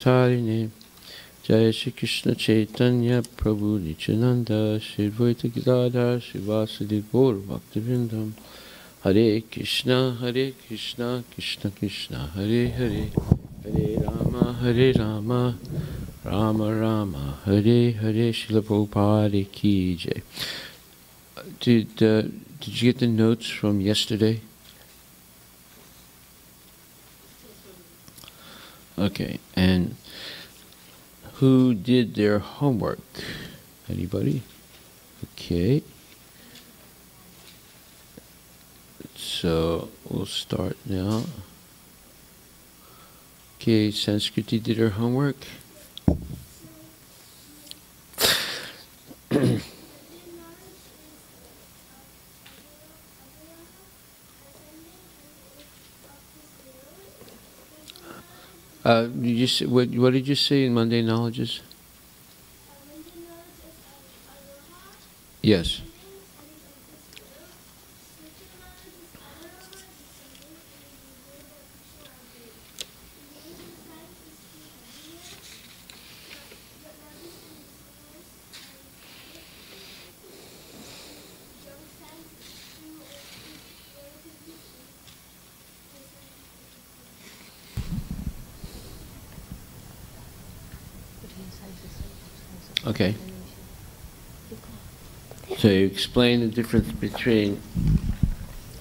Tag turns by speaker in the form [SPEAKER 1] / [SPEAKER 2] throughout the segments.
[SPEAKER 1] Tarine Jai Shri Krishna Chaitanya Prabhu Nityananda Shri Advaita Gadadhar Shivasadi Gaur Bhaktivinoda Hare Krishna Krishna Krishna Hare Hare Hare Rama Rama Rama Hare Hare. Srila Prabhupada Ki Jai. Did you get the notes from yesterday? Okay, and who did their homework? Anybody? Okay. So we'll start now. Okay, Sanskriti did her homework. What did you say in Monday Knowledges? Yes. Okay. So you explain the difference between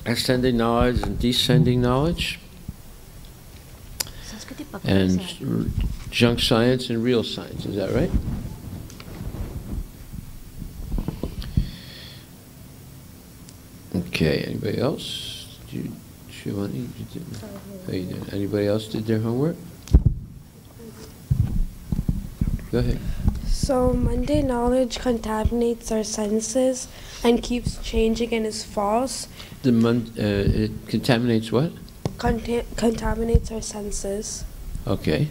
[SPEAKER 1] ascending knowledge and descending knowledge, and junk science and real science. Is that right? Okay. Anybody else? Shivani, you did. Anybody else did their homework? Go ahead.
[SPEAKER 2] So Monday knowledge contaminates our senses and keeps changing and is false.
[SPEAKER 1] It contaminates what?
[SPEAKER 2] Contaminates our senses.
[SPEAKER 1] Okay.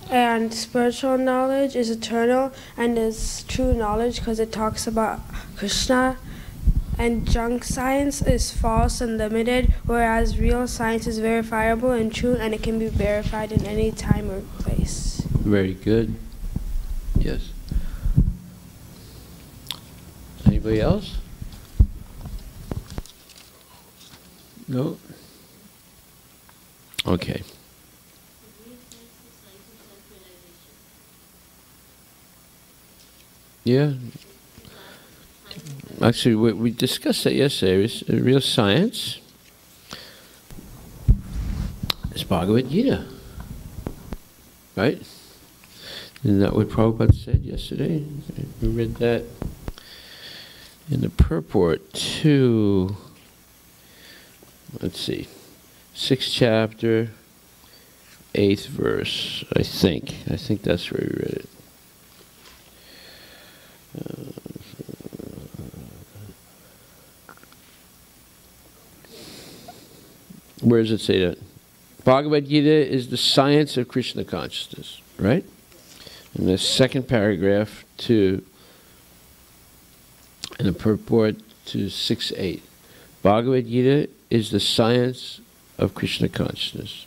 [SPEAKER 2] And spiritual knowledge is eternal and is true knowledge because it talks about Krishna. And junk science is false and limited, whereas real science is verifiable and true, and it can be verified in any time or place.
[SPEAKER 1] Very good. Yes. Anybody else? No? Okay. Yeah. Actually, we discussed that yesterday. It's real science. It's Bhagavad Gita. Right? Isn't that what Prabhupada said yesterday? We read that in the purport to, let's see, 6th chapter, 8th verse, I think. I think that's where we read it. Where does it say that? Bhagavad Gita is the science of Krishna consciousness, right? In the second paragraph in the purport to 6.8. Bhagavad Gita is the science of Krishna consciousness.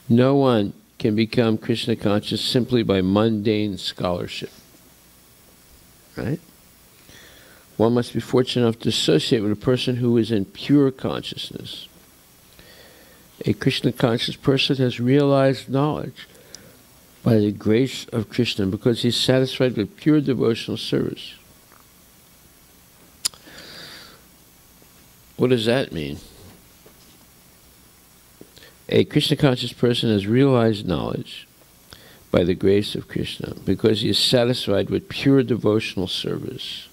[SPEAKER 1] No one can become Krishna conscious simply by mundane scholarship, right? One must be fortunate enough to associate with a person who is in pure consciousness. A Krishna conscious person has realized knowledge by the grace of Krishna because he is satisfied with pure devotional service. What does that mean? A Krishna conscious person has realized knowledge by the grace of Krishna because he is satisfied with pure devotional service.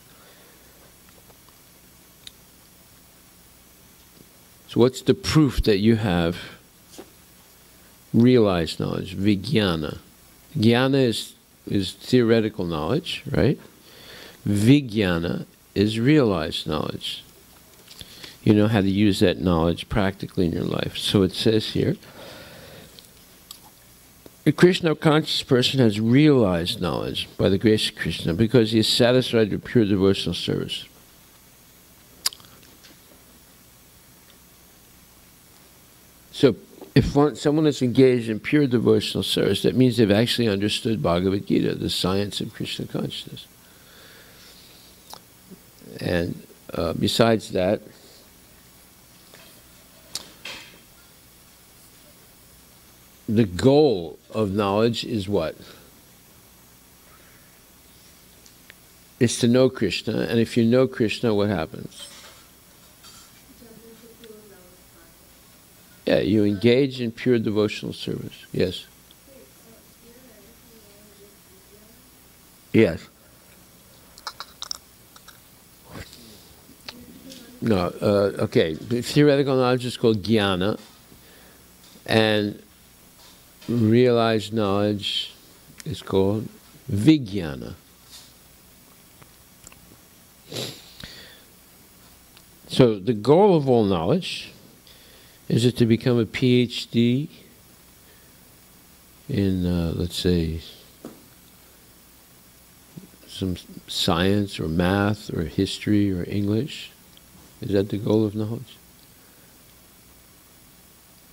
[SPEAKER 1] So what's the proof that you have realized knowledge? Vijnana. Jnana is theoretical knowledge, right? Vijnana is realized knowledge. You know how to use that knowledge practically in your life. So it says here, a Krishna conscious person has realized knowledge by the grace of Krishna because he is satisfied with pure devotional service. So If someone is engaged in pure devotional service, that means they've actually understood Bhagavad Gita, the science of Krishna consciousness. And besides that, the goal of knowledge is what? It's to know Krishna, and if you know Krishna, what happens? Yeah, you engage in pure devotional service. Yes. Yes. No, okay. Theoretical knowledge is called jnana, and realized knowledge is called vijnana. So the goal of all knowledge is it to become a PhD in, let's say, some science or math or history or English? Is that the goal of knowledge?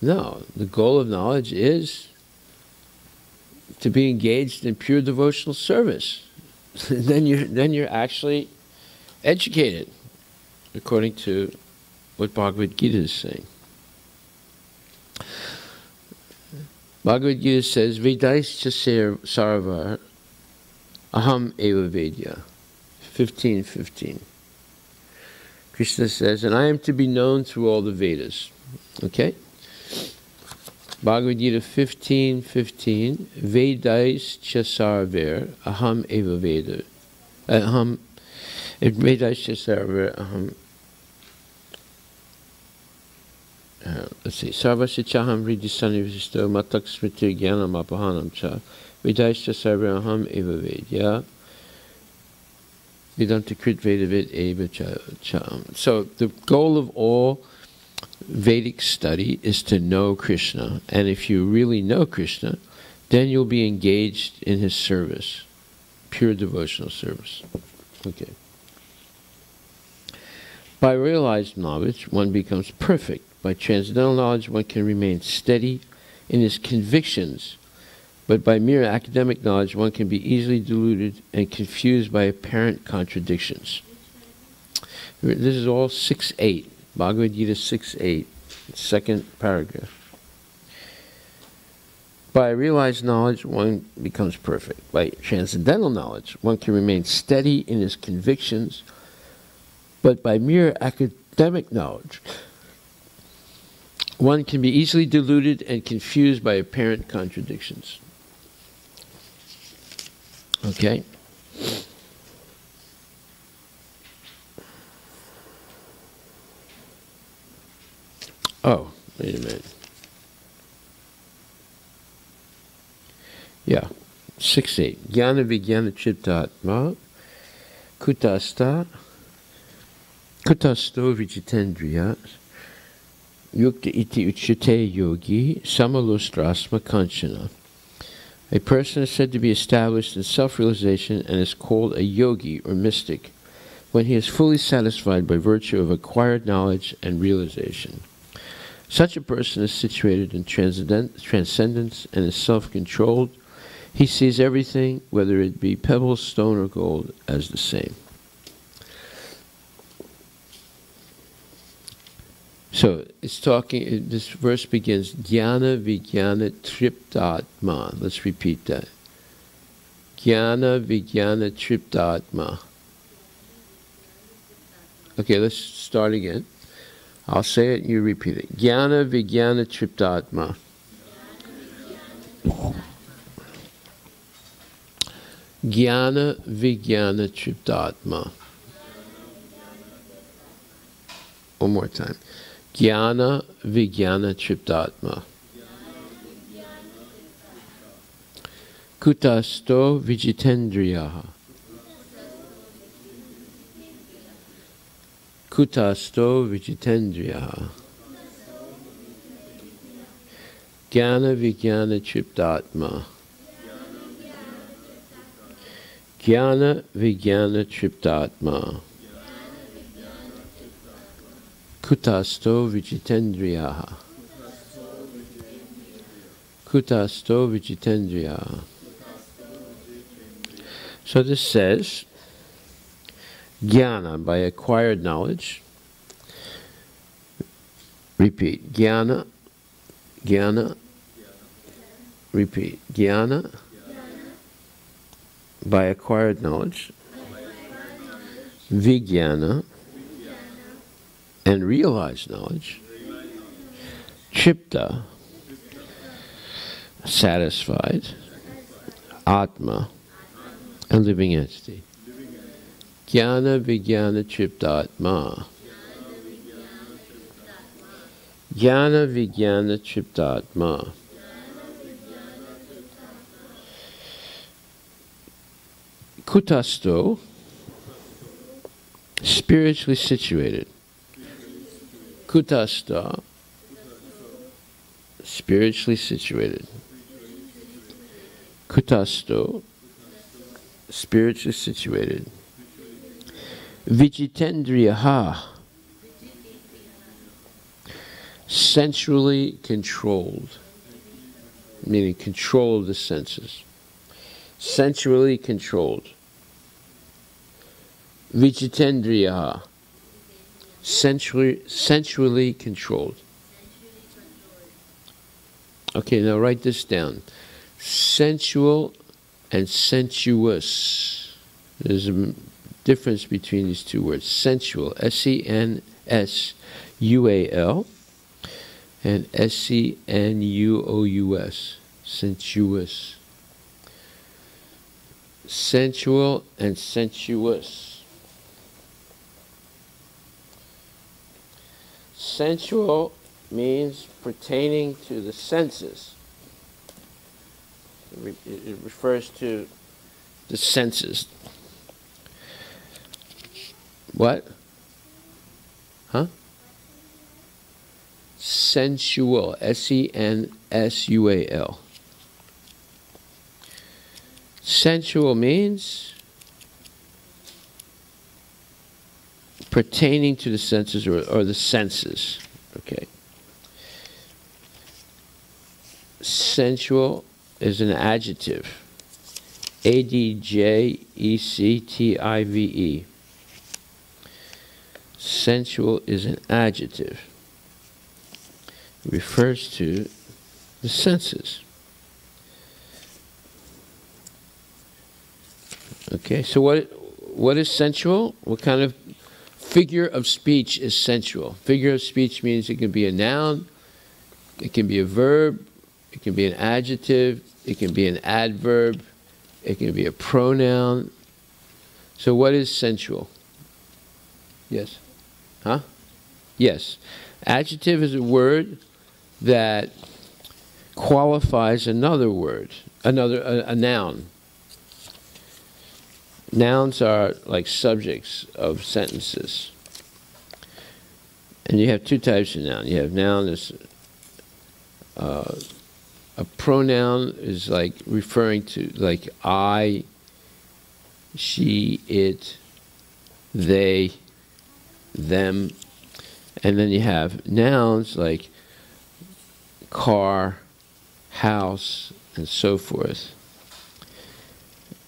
[SPEAKER 1] No, the goal of knowledge is to be engaged in pure devotional service. then you're actually educated, according to what Bhagavad Gita is saying. Bhagavad Gita says, Vedaischa sarvar aham eva vedya. 15:15. Krishna says, and I am to be known through all the Vedas. Okay? Bhagavad Gita 15:15. Vedaischa sarvar aham eva veda. Aham Vedaischa sarvar aham. Let's see. Sarvasya chaham hridisani visisto matak smriti jnanam apahanam cha Vedaischa sarva aham eva vedya Vedanta krit vedavid eva cham. So the goal of all Vedic study is to know Krishna, and if you really know Krishna, then you'll be engaged in his service, pure devotional service. Okay. By realized knowledge, one becomes perfect. By transcendental knowledge, one can remain steady in his convictions, but by mere academic knowledge, one can be easily deluded and confused by apparent contradictions. This is all 6.8, Bhagavad Gita 6.8, second paragraph. By realized knowledge, one becomes perfect. By transcendental knowledge, one can remain steady in his convictions, but by mere academic knowledge, one can be easily deluded and confused by apparent contradictions. Okay? Oh, wait a minute. Yeah, 6.8. Jnana vijnana chittatma kutasto vijitendriya yukta iti uchate yogi samalostrasma kanchana. A person is said to be established in self-realization and is called a yogi or mystic when he is fully satisfied by virtue of acquired knowledge and realization. Such a person is situated in transcendence and is self-controlled. He sees everything, whether it be pebbles, stone, or gold, as the same. So it's talking, this verse begins, Jnana Vijnana Triptatma. Let's repeat that. Jnana Vijnana Triptatma. Okay, let's start again. I'll say it, you repeat it. Jnana Vijnana Triptatma. Jnana Vijnana Triptatma. One more time. Jnana Vijnana Triptatma. Kutasto Vijitendriyaha. Kutasto Vijitendriyaha. Jnana Vijnana Triptatma. Jnana Vijnana Triptatma. Kutasto Vijitendriyaha. Kutasto Vijitendriya. So this says, jnana, by acquired knowledge. Repeat, jnana, jnana. Repeat, jnana, by acquired knowledge. Vijnana, and realized knowledge. Chipta, satisfied. Atma, a living entity. Jnana Vijnana Triptatma. Jnana Vijnana Triptatma. Kutasto, spiritually situated. Kutasta, spiritually situated. Kutasto, spiritually situated. Vijitendriyaha, sensually controlled, meaning control of the senses. Sensually controlled. Vijitendriyaha, sensually controlled. Okay, now write this down. Sensual and sensuous. There's a difference between these two words. Sensual, S-E-N-S-U-A-L, and S-E-N-U-O-U-S, sensuous. Sensual and sensuous. Sensual means pertaining to the senses. It refers to the senses. What? Huh? Sensual. S-E-N-S-U-A-L. Sensual means pertaining to the senses or the senses. Okay. Sensual is an adjective. A-D-J-E-C-T-I-V-E. Sensual is an adjective. It refers to the senses. Okay, so what is sensual? What kind of figure of speech is sensual? Figure of speech means it can be a noun, it can be a verb, it can be an adjective, it can be an adverb, it can be a pronoun. So what is sensual? Yes? Huh? Yes. Adjective is a word that qualifies another word, a noun. Nouns are like subjects of sentences. And you have two types of noun. You have noun as a pronoun is like referring to like I, she, it, they, them. And then you have nouns like car, house, and so forth.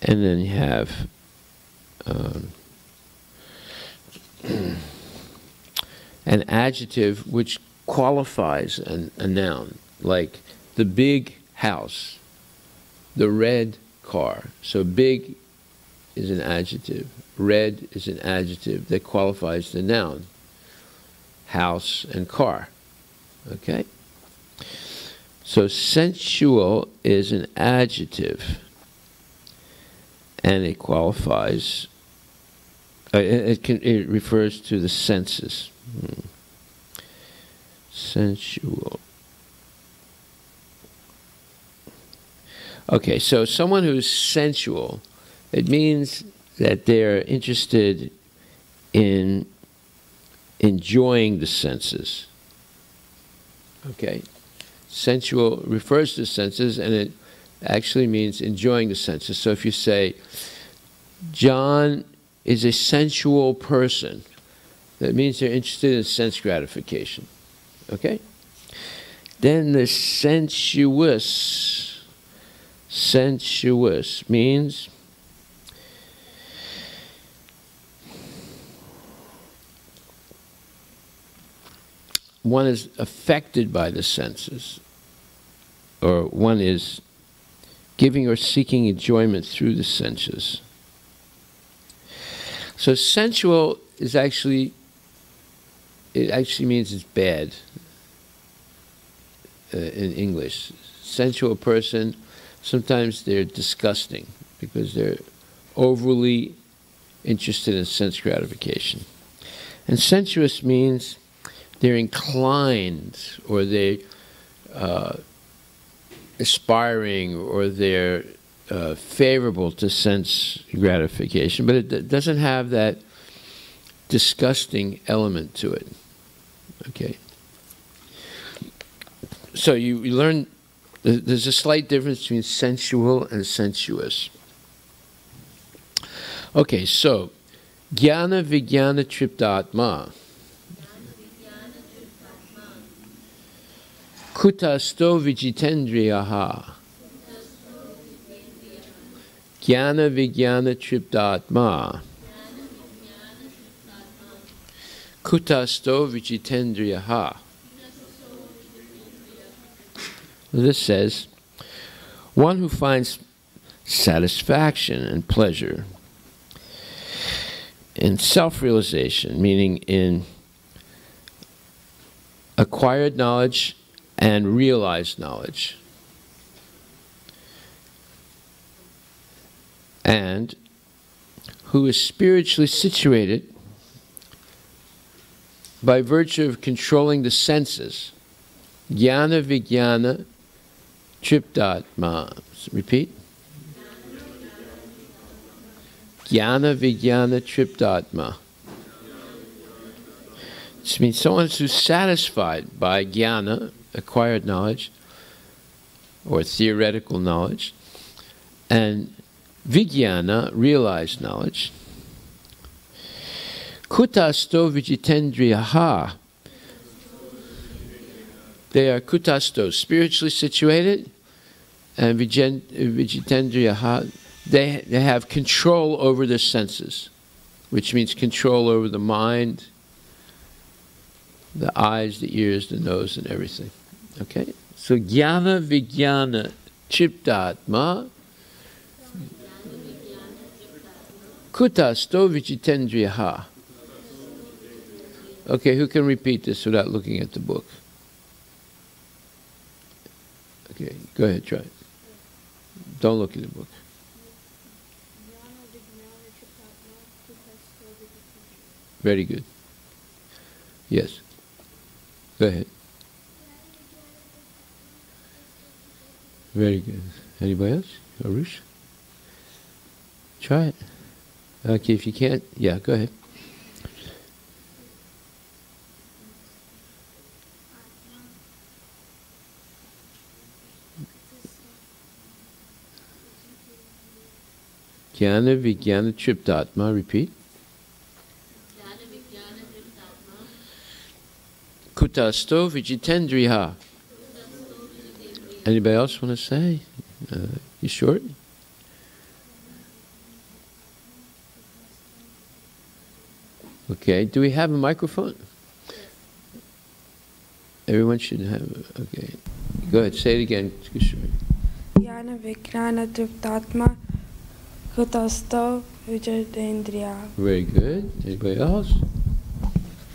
[SPEAKER 1] And then you have an adjective which qualifies a noun, like the big house, the red car. So big is an adjective, red is an adjective that qualifies the noun, house and car. Okay? So sensual is an adjective, and it qualifies, it refers to the senses. Sensual. Okay, so someone who's sensual, it means that they're interested in enjoying the senses. Okay? Sensual refers to senses, and it actually means enjoying the senses. So if you say, John is a sensual person, that means they're interested in sense gratification. Okay? Then the sensuous. Sensuous means one is affected by the senses, or one is giving or seeking enjoyment through the senses. So sensual is actually, it actually means it's bad in English. Sensual person, sometimes they're disgusting because they're overly interested in sense gratification. And sensuous means they're inclined, or they aspiring, or they're favorable to sense gratification, but it doesn't have that disgusting element to it. Okay. So you learn there's a slight difference between sensual and sensuous. Okay, so jnana vijnana triptatma. Kutasto vijitendriyaha. Jnana vijnana triptatma. Kutasto vijitendriyaha. This says, one who finds satisfaction and pleasure in self-realization, meaning in acquired knowledge and realized knowledge, and who is spiritually situated by virtue of controlling the senses. Jnana vijnana triptatma. Repeat. Jnana vijnana triptatma. This means someone who's satisfied by jnana, acquired knowledge, or theoretical knowledge, and vijnana, realized knowledge. Kutasto vijitendriyaha. They are kutasto, spiritually situated, and vijitendriyaha, they have control over their senses, which means control over the mind, the eyes, the ears, the nose, and everything. Okay? So jnana vijnana triptatma kutasto vijitendriyaha. Okay, who can repeat this without looking at the book? Okay, go ahead, try it. Don't look at the book. Very good. Yes. Go ahead. Very good. Anybody else? Arush? Try it. Okay, if you can't, yeah, go ahead. Jnana vijnana triptatma, repeat. Kutasto vijitendriyaha. Anybody else want to say? You sure? Okay, do we have a microphone? Everyone should have, okay. Go ahead, say it again.
[SPEAKER 2] Jnana vijnana triptatma kutasto vijitendriyaha.
[SPEAKER 1] Very good. Anybody else?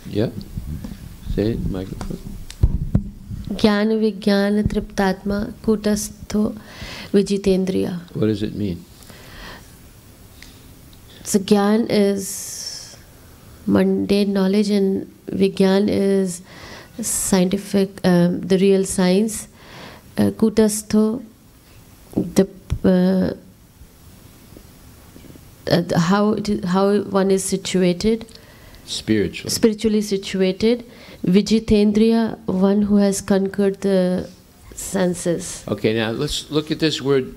[SPEAKER 1] Yeah. Say it, microphone.
[SPEAKER 3] Jnana vijnana triptatma kutastho vijitendriya.
[SPEAKER 1] What does it mean?
[SPEAKER 3] So Gyan is mundane knowledge and Vigyan is scientific, the real science. Kutastho, how one is situated. Spiritually situated. Vijitendriya, one who has conquered the senses.
[SPEAKER 1] Okay, now let's look at this word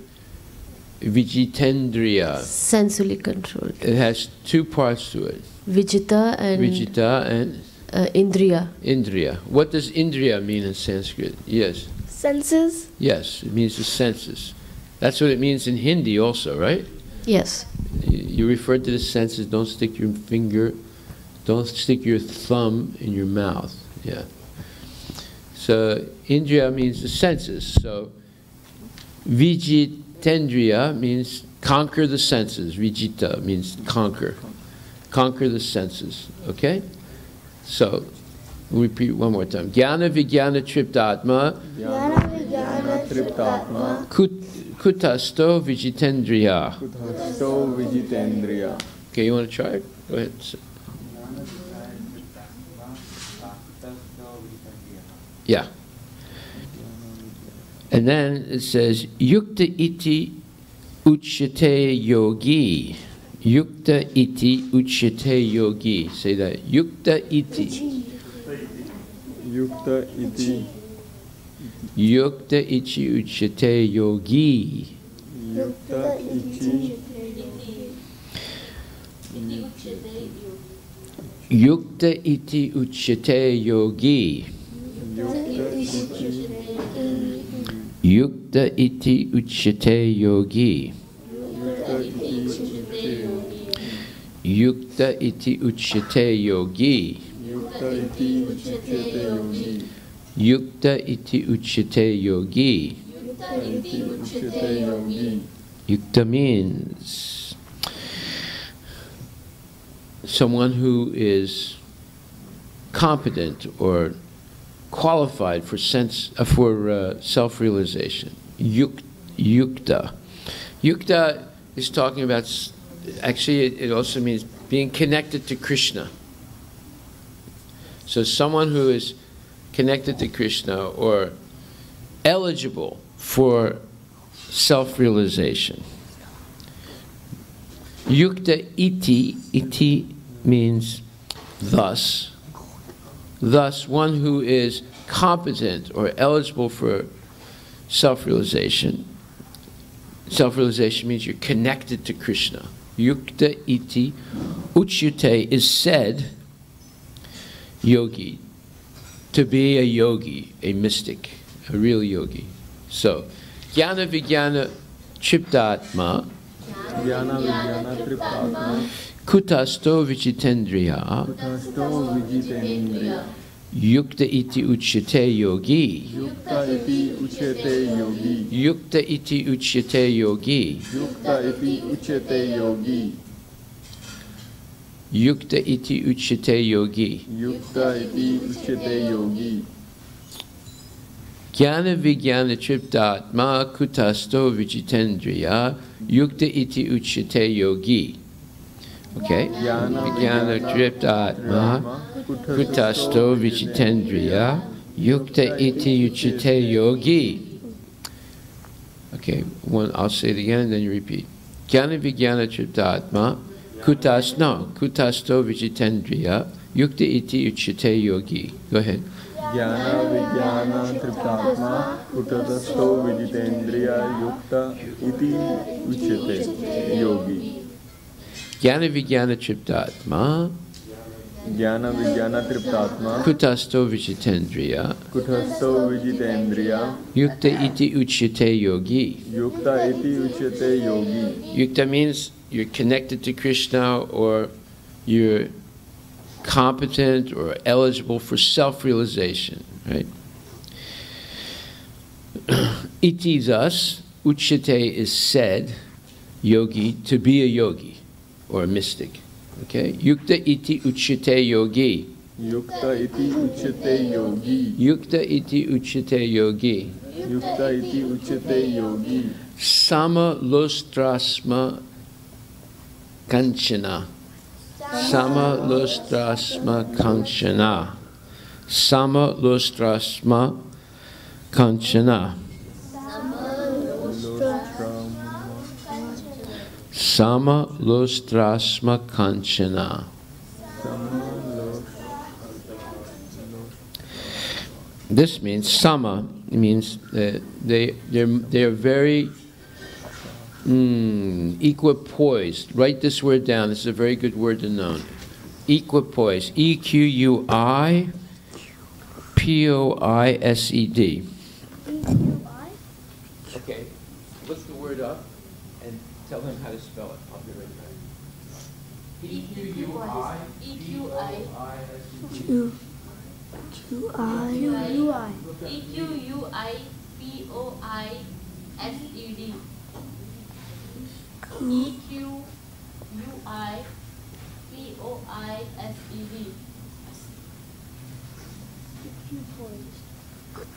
[SPEAKER 1] Vijitendriya.
[SPEAKER 3] Sensually controlled.
[SPEAKER 1] It has two parts to it.
[SPEAKER 3] Vijita and Indriya.
[SPEAKER 1] Indriya. What does Indriya mean in Sanskrit? Yes.
[SPEAKER 2] Senses?
[SPEAKER 1] Yes, it means the senses. That's what it means in Hindi also, right?
[SPEAKER 3] Yes.
[SPEAKER 1] You refer to the senses, don't stick your finger, don't stick your thumb in your mouth. Yeah. So Indriya means the senses. So Vijitendriya means conquer the senses. Vijita means conquer. Conquer the senses. Okay? So, we'll repeat one more time. Jnana Vijnana Triptatma.
[SPEAKER 4] Jnana Vijnana Triptatma.
[SPEAKER 1] Kutasto Vijitendriya.
[SPEAKER 4] Kutasto Vijitendriya.
[SPEAKER 1] Okay, you want to try it? Go ahead. Yeah. And then it says, Yukta iti uchyate yogi. Yukta iti uchyate yogi. Say that. Yukta iti.
[SPEAKER 4] Yukta iti.
[SPEAKER 1] Yukta iti uchyate yogi.
[SPEAKER 4] Yukta iti.
[SPEAKER 1] Yukta iti uchyate yogi. Yukta iti uchyate yogi. Yukta iti uchyate yogi. Yukta iti uchyate yogi. Yukta means someone who is competent or qualified for self-realization. Yukta. Yukta is talking about, actually it also means being connected to Krishna. So someone who is connected to Krishna or eligible for self-realization. Yukta iti means thus. Thus, one who is competent or eligible for self-realization. Self-realization means you're connected to Krishna. Yukta iti uchyate is said, yogi, to be a yogi, a mystic, a real yogi. So, jnana vijnana triptatma.
[SPEAKER 4] Jnana Vijnana Triptatma.
[SPEAKER 1] Kutasto Vijitendriya.
[SPEAKER 4] Kutasto Vijitendriya.
[SPEAKER 1] Yukta iti uchyate yogi.
[SPEAKER 4] Yukta iti uchyate yogi.
[SPEAKER 1] Yukta iti uchyate yogi.
[SPEAKER 4] Yukta iti uchyate yogi.
[SPEAKER 1] Yukta iti uchyate yogi.
[SPEAKER 4] Yukta iti uchyate yogi.
[SPEAKER 1] Jnana Vijnana Triptatma Kutasto Vijitendriya. Yukta iti uchyate yogi. Okay? Vijnana Triptatma Kutasto Vijitendriya. Yukta iti uchyate yogi. Okay, I'll say it again and then you repeat. Jnana Vijnana Triptatma Kutasto Vijitendriya. Yukta iti uchyate yogi. Go ahead.
[SPEAKER 4] Jnana Vijnana Triptatma Kutasto Vijitendriya. Yukta iti uchyate yogi.
[SPEAKER 1] Jnana Vijnana Triptatma.
[SPEAKER 4] Jnana Vijnana Triptatma.
[SPEAKER 1] Kutasto Vijitendriya.
[SPEAKER 4] Kutasto Vijitendriya.
[SPEAKER 1] Yukta iti uchyate yogi.
[SPEAKER 4] Yukta iti uchyate yogi.
[SPEAKER 1] Yukta means you're connected to Krishna or you're competent or eligible for self-realization, right? Iti thus, uchyate is said, yogi, to be a yogi or a mystic. Okay? Yukta iti uchyate yogi.
[SPEAKER 4] Yukta iti uchyate yogi.
[SPEAKER 1] Yukta iti uchyate yogi.
[SPEAKER 4] Yukta iti uchyate yogi.
[SPEAKER 1] Sama lustrasma kanchana. Sama lustrasma kanchana. Sama lustrasma kanchana. Sama lustrasma kanchana. This means sama means they're very equipoised. Write this word down. This is a very good word to know. Equipoise. E-Q-U-I-P-O-I-S-E-D.
[SPEAKER 5] E-Q-I?
[SPEAKER 1] Okay, look the word up and tell them how to spell it. I'll be right back. E-Q-U-I-P-O-I-S-E-D.
[SPEAKER 3] E-Q-I-P-O-I-S-E-D. E-Q-U-I-P-O-I-S-E-D.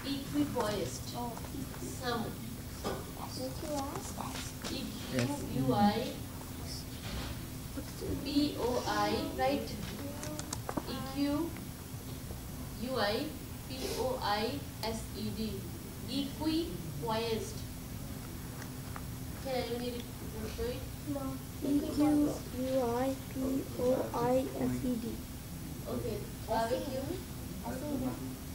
[SPEAKER 3] Equipoised. Some. E-Q-U-I-P-O-I, right? E-Q-U-I-P-O-I-S-E-D. Equipoised. Can anyone show it?
[SPEAKER 5] No. E-Q-U-I-P-O-I-S-E-D.
[SPEAKER 3] Okay.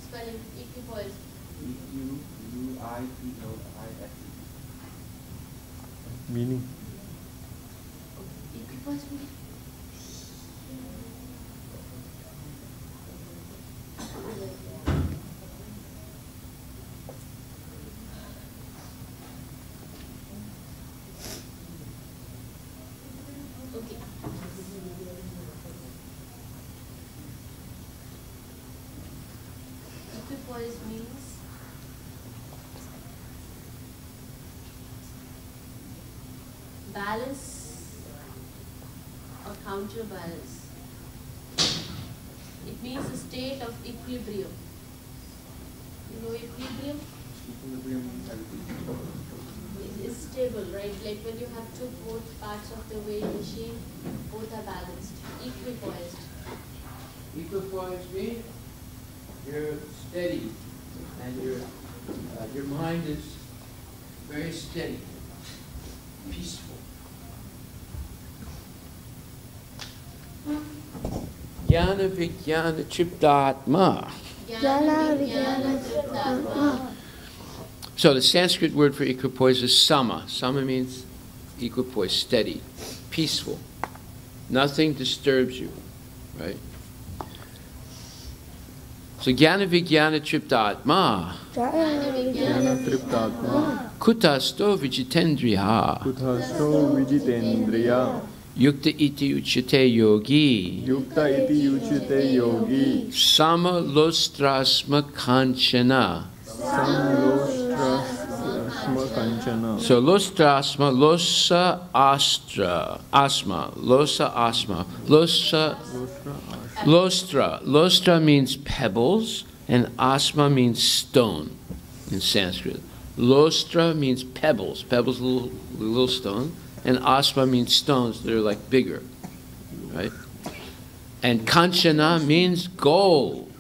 [SPEAKER 3] Spelling equipoised.
[SPEAKER 4] E-Q-U-I-P-O-I-S-E-D. Meaning?
[SPEAKER 3] Equipoised meaning? Okay. Equipoise means balance or counterbalance. It means a state of equilibrium. You know equilibrium?
[SPEAKER 4] Equilibrium means
[SPEAKER 3] It's stable, right? Like when you have both parts of the weighing machine, both are balanced, equipoised.
[SPEAKER 1] Equipoise means you're steady and your mind is very steady, peaceful. Jnana Vijnana Triptatma. So the Sanskrit word for equipoise is sama. Sama means equipoise, steady, peaceful. Nothing disturbs you, right? So Jnana Vijnana Triptatma.
[SPEAKER 4] Jnana Triptatma.
[SPEAKER 1] Kutasto Vijitendriya.
[SPEAKER 4] Kuthasto Vijitendriya.
[SPEAKER 1] Yukta iti uchite yogi.
[SPEAKER 4] Yukta iti uchite yogi.
[SPEAKER 1] Sama lostrasma kanchana.
[SPEAKER 4] Samlostrasma kanchana.
[SPEAKER 1] So lostrasma, losa astra, asma, losa asma, lostra. Lostra means pebbles and asma means stone in Sanskrit. Lostra means pebbles, pebbles little stone, and asma means stones that are like bigger, right? And kanchana means gold.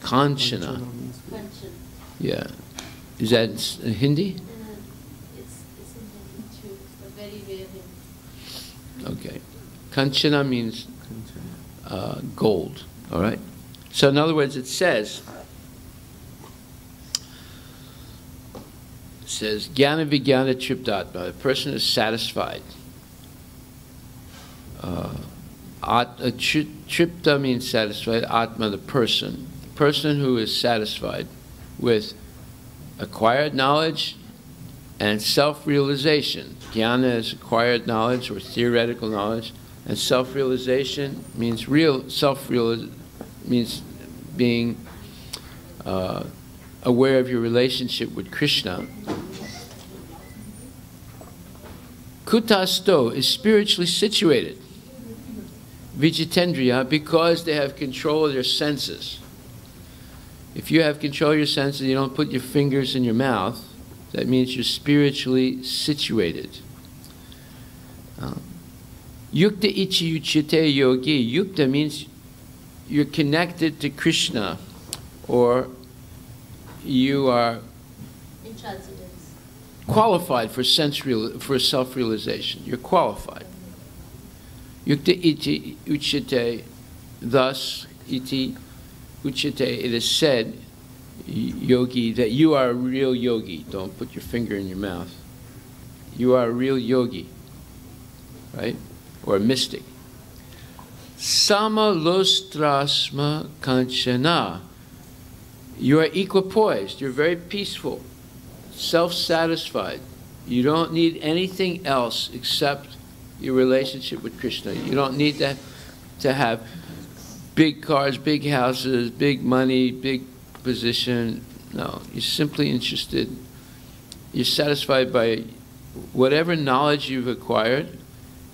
[SPEAKER 1] Kanchana. Yeah. Is that in Hindi?
[SPEAKER 3] It's in Hindi too, but very rare Hindi.
[SPEAKER 1] Okay. Kanchana means gold, all right? So in other words, it says, Jnana Vijnana Triptatma, a person is satisfied. Tripta means satisfied, Atma, the person. The person who is satisfied with acquired knowledge and self-realization. Jnana is acquired knowledge or theoretical knowledge, and self-realization means means being aware of your relationship with Krishna. Kutasto is spiritually situated. Vijitendriya, because they have control of their senses. If you have control of your senses, you don't put your fingers in your mouth, that means you're spiritually situated. Yukta ichi uchite yogi. Yukta means you're connected to Krishna, or you are
[SPEAKER 3] In transcendence.
[SPEAKER 1] qualified for self-realization. You're qualified. Yukta iti uchite, thus iti uchite, it is said, yogi, that you are a real yogi. Don't put your finger in your mouth. You are a real yogi, right? Or a mystic. Samalostrasma kanchana. You are equipoised. You're very peaceful, self-satisfied. You don't need anything else except your relationship with Krishna. You don't need to have big cars, big houses, big money, big position. No, you're simply interested. You're satisfied by whatever knowledge you've acquired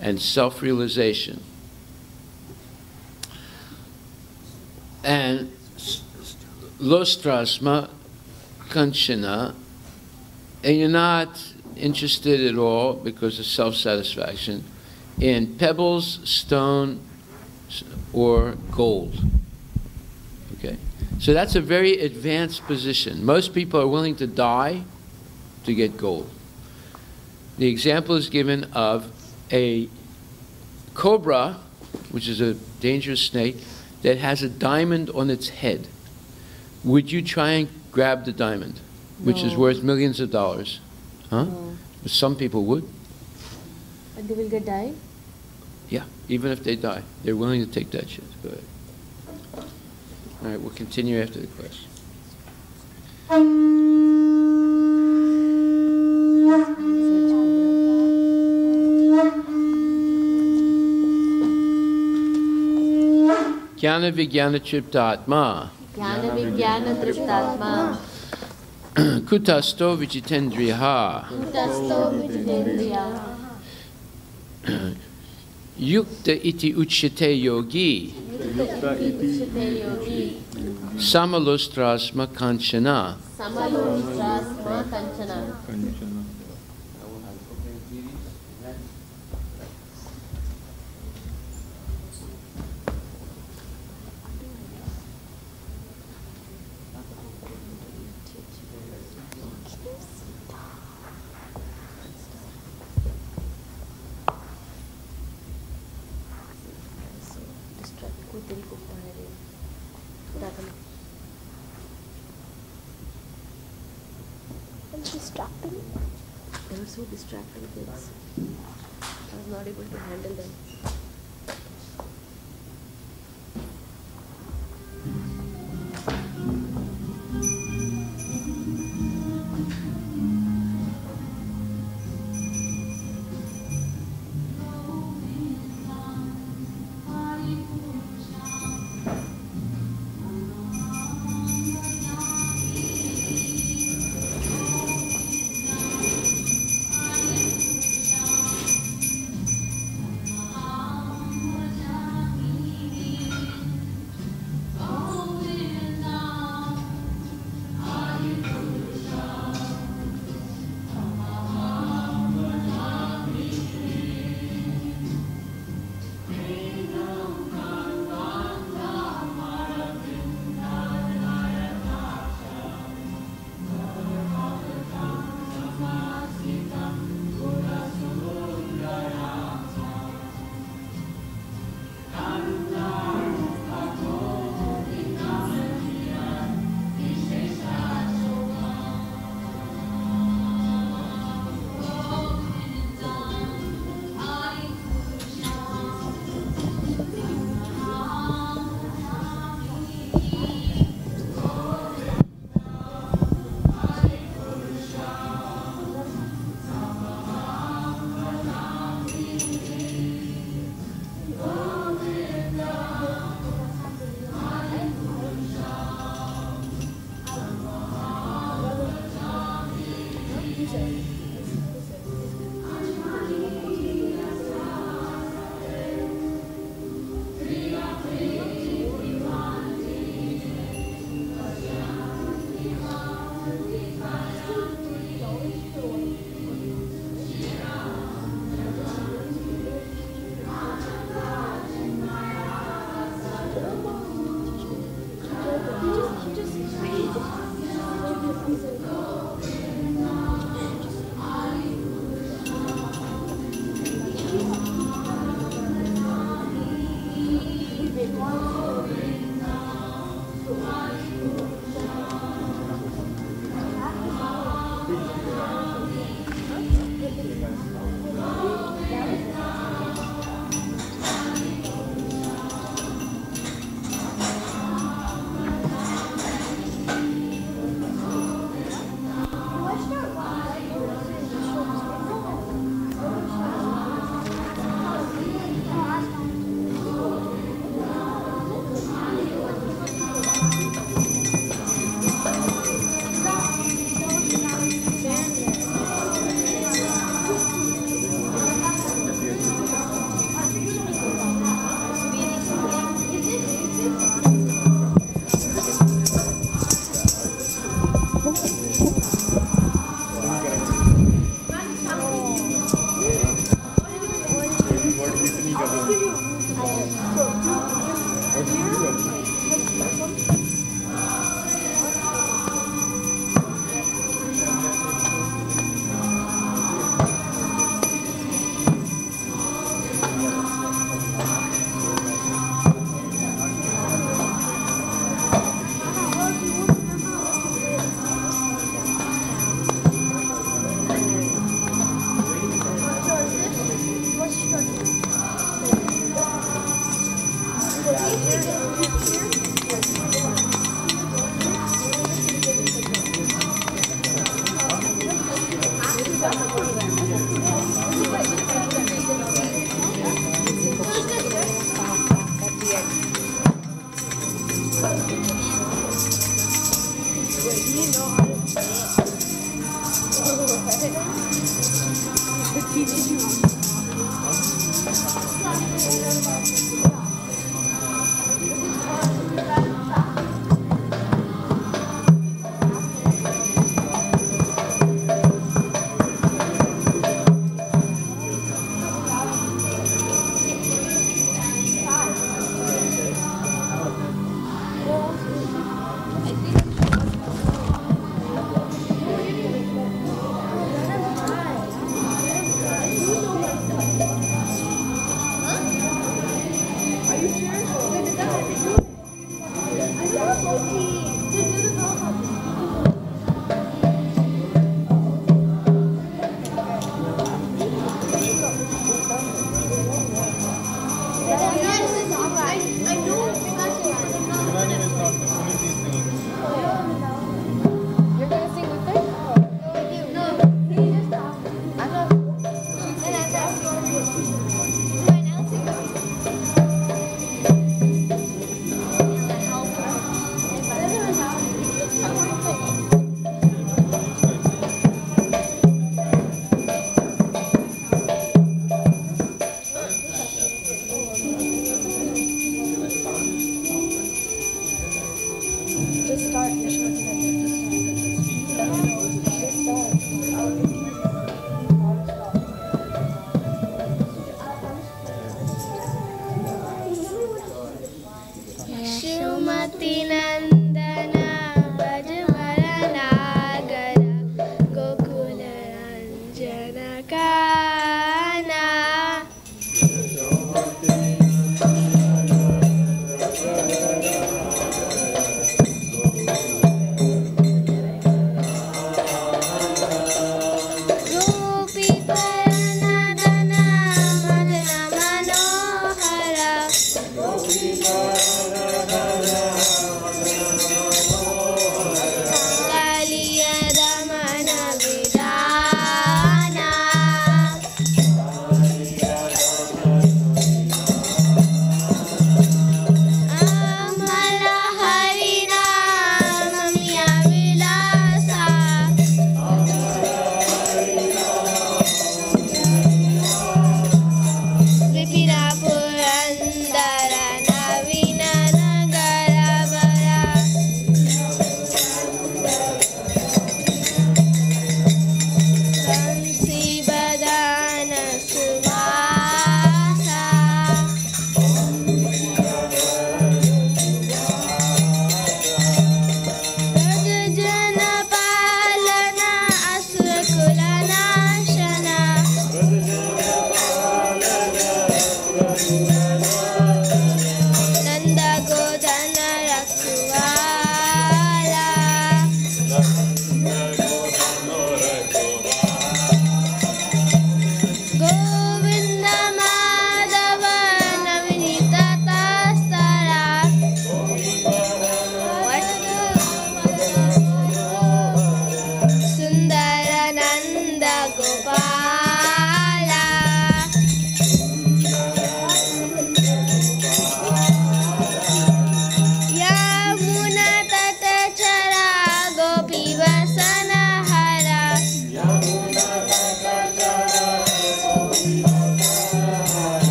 [SPEAKER 1] and self-realization. And lostrasma kanchana, and you're not interested at all because of self-satisfaction in pebbles, stone, or gold. Okay, so that's a very advanced position. Most people are willing to die to get gold. The example is given of a cobra, which is a dangerous snake, that has a diamond on its head. Would you try and grab the diamond, which is worth millions of dollars? Huh?
[SPEAKER 6] No.
[SPEAKER 1] Some people would.
[SPEAKER 6] And they will get die?
[SPEAKER 1] Yeah, even if they die, they're willing to take that shit. Go ahead. All right, we'll continue after the question. Jnana Vijnana Triptatma.
[SPEAKER 6] Jnana Vijnana Triptatma.
[SPEAKER 1] Kutasto Vichitendriha.
[SPEAKER 6] Kutasto Vijitendriya.
[SPEAKER 1] Yukta iti uchyate yogi.
[SPEAKER 4] Yukta iti
[SPEAKER 6] Uchyate yogi.
[SPEAKER 1] Samalostrasma kanchana.
[SPEAKER 6] Samalostrasma kanchana.
[SPEAKER 4] kanchana.
[SPEAKER 5] It's distracting.
[SPEAKER 6] They were so distracting kids. I was not able to handle them.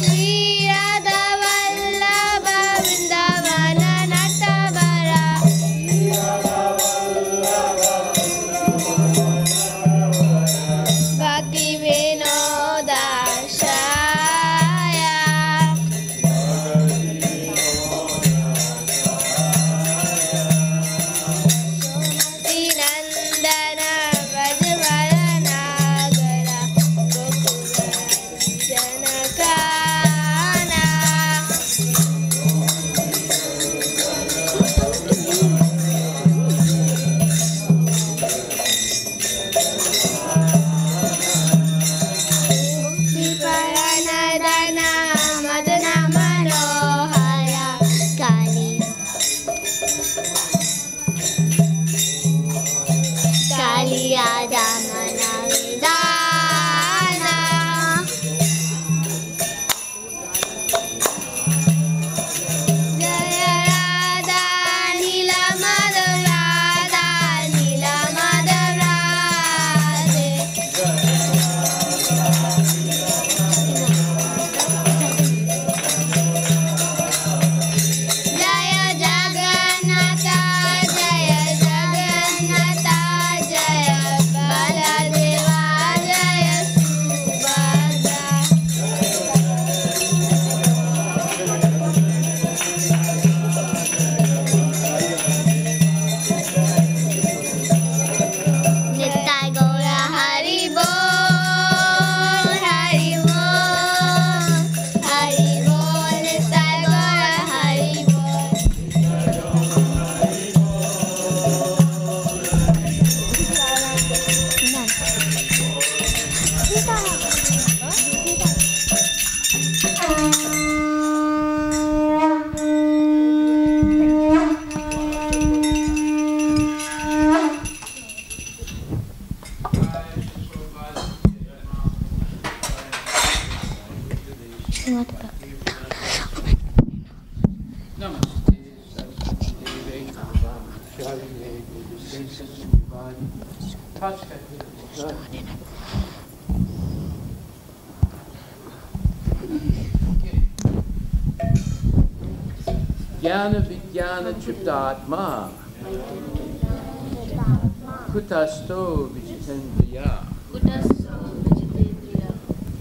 [SPEAKER 7] Shri
[SPEAKER 1] Jnana vijnana triptatma kutasto vijitendriya
[SPEAKER 3] Kutasto Vijitendriya.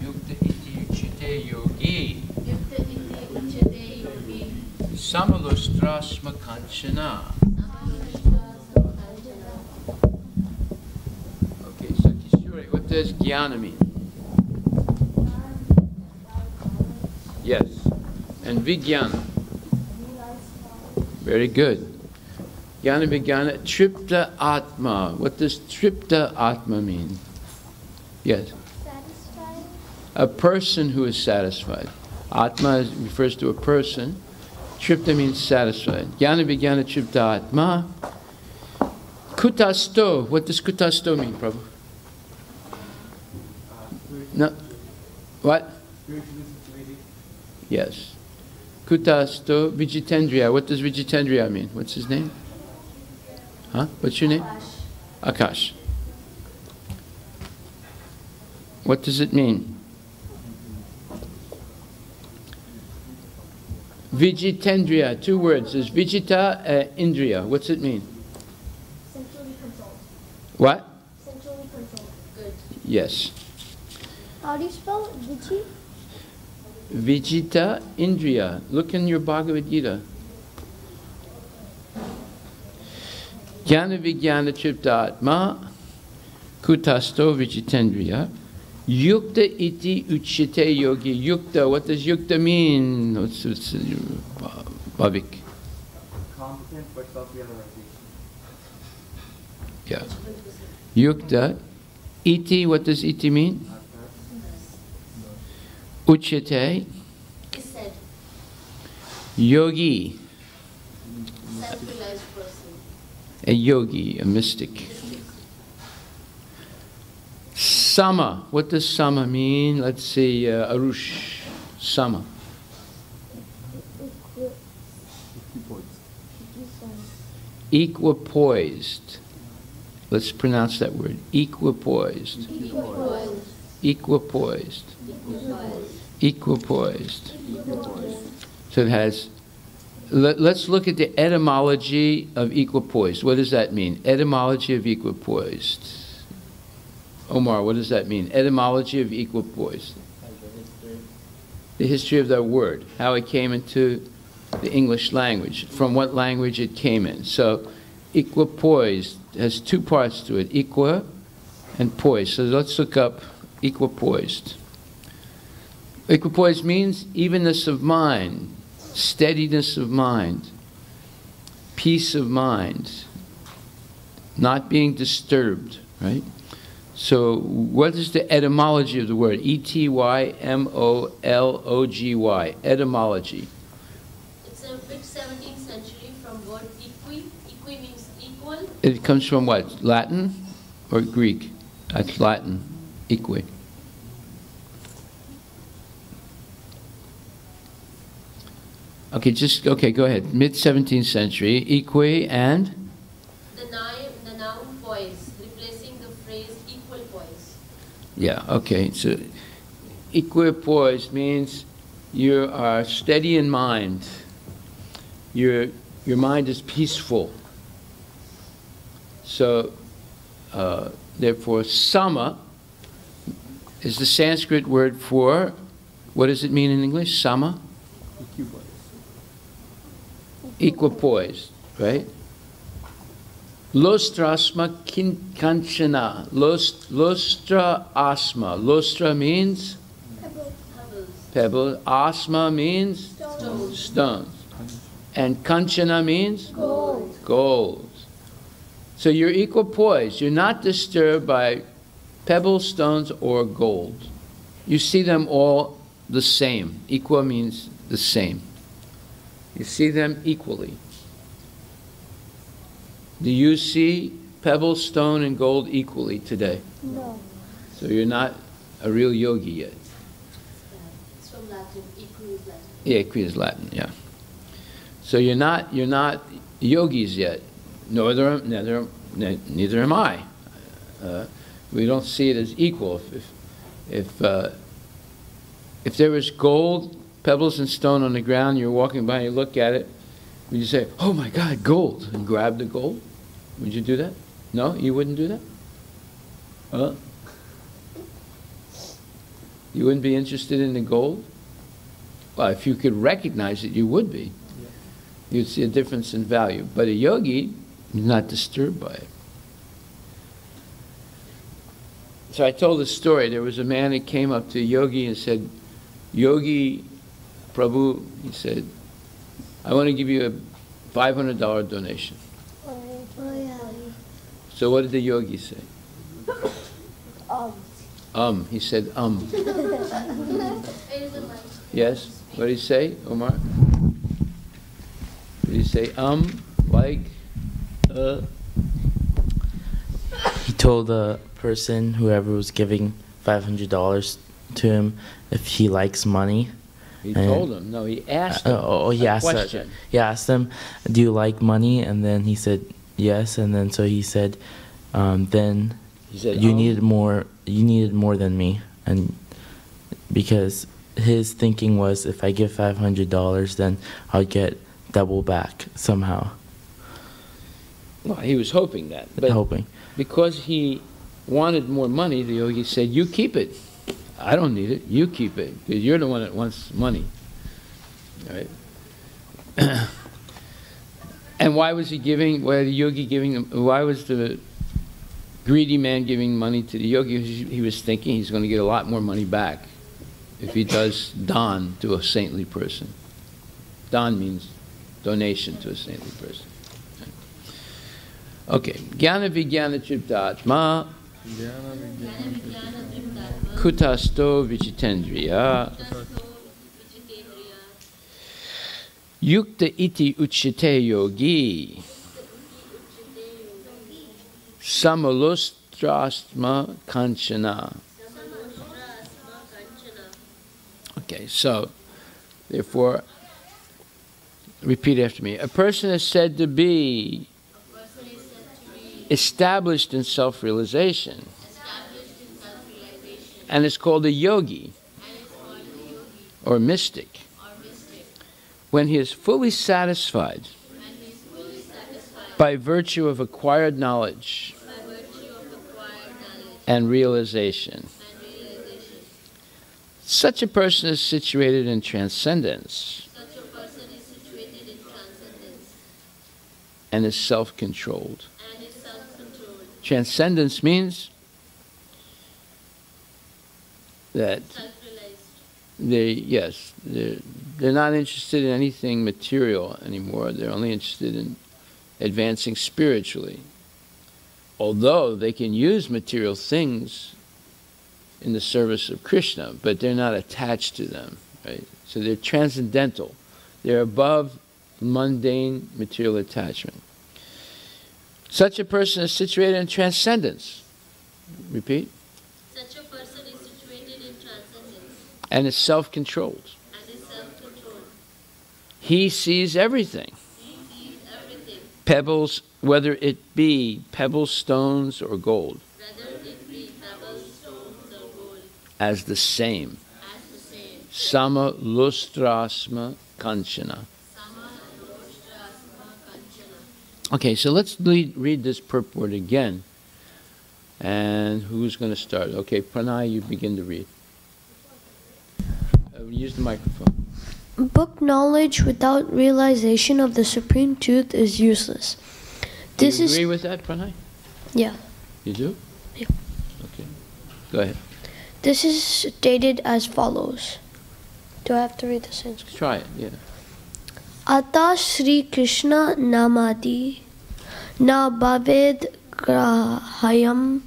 [SPEAKER 1] yukta iti uchite yogi
[SPEAKER 3] Yukta iti uchate yogi.
[SPEAKER 1] samalustrasma kanchana. Okay, so Kishore, what does jnana mean? Yes. And vijnana. Very good. Jnana vijnana tripta atma. What does tripta atma mean? Yes.
[SPEAKER 5] Satisfied.
[SPEAKER 1] A person who is satisfied. Atma refers to a person. Tripta means satisfied. Jnana vijnana tripta atma. Kutasto. What does kutasto mean, Prabhu? No. What? Yes. Kutasto Vijitendriya. What does Vijitendriya mean? What's his name? Huh? What's your name? Akash. What does it mean? Vijitendriya. Two words. There's Vijita Indriya. What's it mean?
[SPEAKER 5] Centrally controlled.
[SPEAKER 1] What?
[SPEAKER 5] Centrally controlled.
[SPEAKER 3] Good.
[SPEAKER 1] Yes.
[SPEAKER 5] How do you spell it? Vichi?
[SPEAKER 1] Vijita Indriya. Look in your Bhagavad Gita. Jnana vijnana triptatma kutasto vijitendriya yukta iti uchite yogi. Yukta, what does yukta mean? What's Bhavik?
[SPEAKER 4] Competent but self-realization.
[SPEAKER 1] Yeah. Yukta. Iti, what does iti mean? Uchite.
[SPEAKER 3] Is said.
[SPEAKER 1] Yogi.
[SPEAKER 3] Self-realized person.
[SPEAKER 1] A yogi, a mystic. Sama. What does sama mean? Let's see, Arush. Sama. Equipoised. Let's pronounce that word. Equipoised. Equipoised. Equipoised. So it has. Let's look at the etymology of equipoised. What does that mean? Etymology of equipoised. Omar, what does that mean? Etymology of equipoised. The history of that word, how it came into the English language, from what language it came in. So equipoised has two parts to it, equa and poised. So let's look up equipoised. Equipoised means evenness of mind, steadiness of mind, peace of mind, not being disturbed, right? So what is the etymology of the word? E-T-Y-M-O-L-O-G-Y, etymology.
[SPEAKER 3] It's a bit 17th century from word equi. Equi means equal.
[SPEAKER 1] It comes from what? Latin or Greek? That's Latin, equi. Okay, go ahead. Mid-17th century, equi and?
[SPEAKER 3] The noun poise, replacing the phrase equal poise.
[SPEAKER 1] Yeah, okay. So equipoise means you are steady in mind. Your mind is peaceful. So, therefore, sama is the Sanskrit word for, what does it mean in English? Sama? Equipoised, right? Lostra asma kanchana. Lostra asma. Lostra means pebble. Asma means stones. And kanchana means gold. So you're equipoised. You're not disturbed by pebbles, stones, or gold. You see them all the same. Equa means the same. You see them equally. Do you see pebble, stone, and gold equally today?
[SPEAKER 5] No.
[SPEAKER 1] So you're not a real yogi yet.
[SPEAKER 3] It's from Latin. Equi is Latin.
[SPEAKER 1] Yeah, equi is Latin, yeah. So you're not yogis yet. Neither am I. We don't see it as equal. If there was gold, pebbles and stone on the ground, you're walking by and you look at it, would you say, "Oh my God, gold," and grab the gold? Would you do that? No, you wouldn't do that? Huh? You wouldn't be interested in the gold? Well, if you could recognize it, you would be. You'd see a difference in value. But a yogi is not disturbed by it. So I told a story. There was a man that came up to a yogi and said, "Yogi, Prabhu," he said, "I want to give you a $500 donation."
[SPEAKER 5] Oh, yeah.
[SPEAKER 1] So what did the yogi say? He said,
[SPEAKER 3] It is a mic.
[SPEAKER 1] Yes? What did he say, Omar? Did he say, like,
[SPEAKER 7] He told the person, whoever was giving $500 to him, if he likes money.
[SPEAKER 1] He
[SPEAKER 7] And-
[SPEAKER 1] told him. No, he asked him
[SPEAKER 7] He
[SPEAKER 1] a
[SPEAKER 7] asked
[SPEAKER 1] question.
[SPEAKER 7] He asked him, "Do you like money?" And then he said yes. And then so he said, then
[SPEAKER 1] He said,
[SPEAKER 7] you needed more. You needed more than me, and because his thinking was, if I give $500, then I'll get double back somehow.
[SPEAKER 1] Well, he was hoping that. But
[SPEAKER 7] Hoping.
[SPEAKER 1] because he wanted more money, the yogi said, "You keep it. I don't need it. You keep it, because you're the one that wants money." All right? And why was he giving, why the yogi giving, why was the greedy man giving money to the yogi? He was thinking he's going to get a lot more money back if he does dan to a saintly person. Dan means donation to a saintly person. Okay. Jnana vijnana triptatma kutasto vichitendriya yukta iti uchite yogi samalustrasma kanchana. Okay, so therefore, repeat after me. A person is said to be established in self-realization, and is called a yogi or mystic when he is fully satisfied by virtue of acquired knowledge and realization. Such a person is situated in transcendence and is self-controlled. Transcendence means that they're not interested in anything material anymore. They're only interested in advancing spiritually. Although they can use material things in the service of Krishna, but they're not attached to them, right? So they're transcendental. They're above mundane material attachment. Such a person is situated in transcendence. Repeat.
[SPEAKER 3] Such a person is situated in transcendence
[SPEAKER 1] And is self-controlled.
[SPEAKER 3] and is self-controlled.
[SPEAKER 1] He sees everything.
[SPEAKER 3] He sees everything,
[SPEAKER 1] Pebbles, whether it be pebbles, stones, or gold,
[SPEAKER 3] whether it be pebbles, stones, or gold,
[SPEAKER 1] as the same.
[SPEAKER 3] as the same.
[SPEAKER 1] Sama lustrasma kanchana.
[SPEAKER 3] Sama roshtrasma kanchana.
[SPEAKER 1] Okay, so let's read this purport again. And who's going to start? Okay, Pranay, you begin to read. Use the microphone.
[SPEAKER 5] Book knowledge without realization of the supreme truth is useless.
[SPEAKER 1] Do
[SPEAKER 5] This
[SPEAKER 1] you
[SPEAKER 5] is
[SPEAKER 1] agree with that, Pranay?
[SPEAKER 5] yeah.
[SPEAKER 1] You do?
[SPEAKER 5] Yeah.
[SPEAKER 1] Okay. Go ahead.
[SPEAKER 5] This is stated as follows. Do I have to read the Sanskrit?
[SPEAKER 1] Try it, yeah.
[SPEAKER 5] Ata Sri Krishna Namadi Na Bhaved Grahayam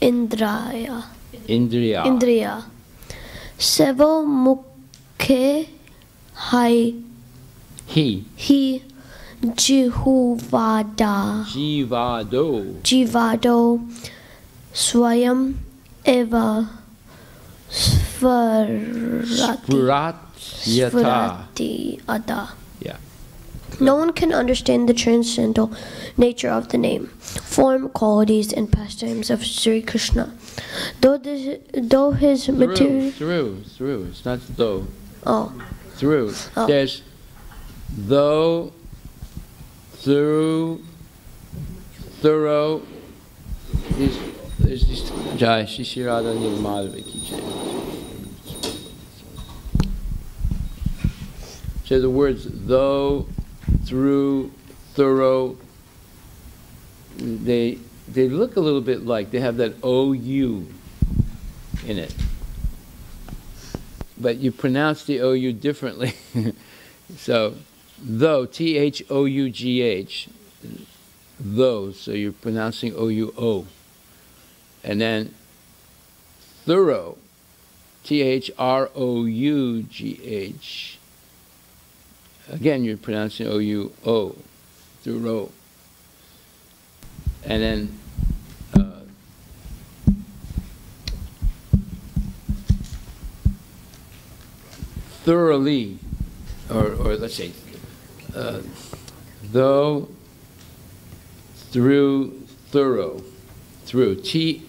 [SPEAKER 5] Indraya
[SPEAKER 1] Indriya.
[SPEAKER 5] Indriya Sevo Ke hai
[SPEAKER 1] He.
[SPEAKER 5] hi Jihuvada Jivado Swayam Eva Svarati Ada.
[SPEAKER 1] Yeah.
[SPEAKER 5] No one can understand the transcendental nature of the name, form, qualities, and pastimes of Sri Krishna. Though his material...
[SPEAKER 1] Through. It's not though.
[SPEAKER 5] Oh.
[SPEAKER 1] Through.
[SPEAKER 5] Oh.
[SPEAKER 1] There's though, through, thorough. There's these. Jai Shri Radha Nirmadava Ki Jai. So the words though, through, thorough, they look a little bit like, they have that OU in it. But you pronounce the OU differently. So, though, Though, though, so you're pronouncing OU-O. And then thorough, Through. Again, you're pronouncing O-U-O, thorough. And then thoroughly, or let's say, though, through, thorough, through, Through,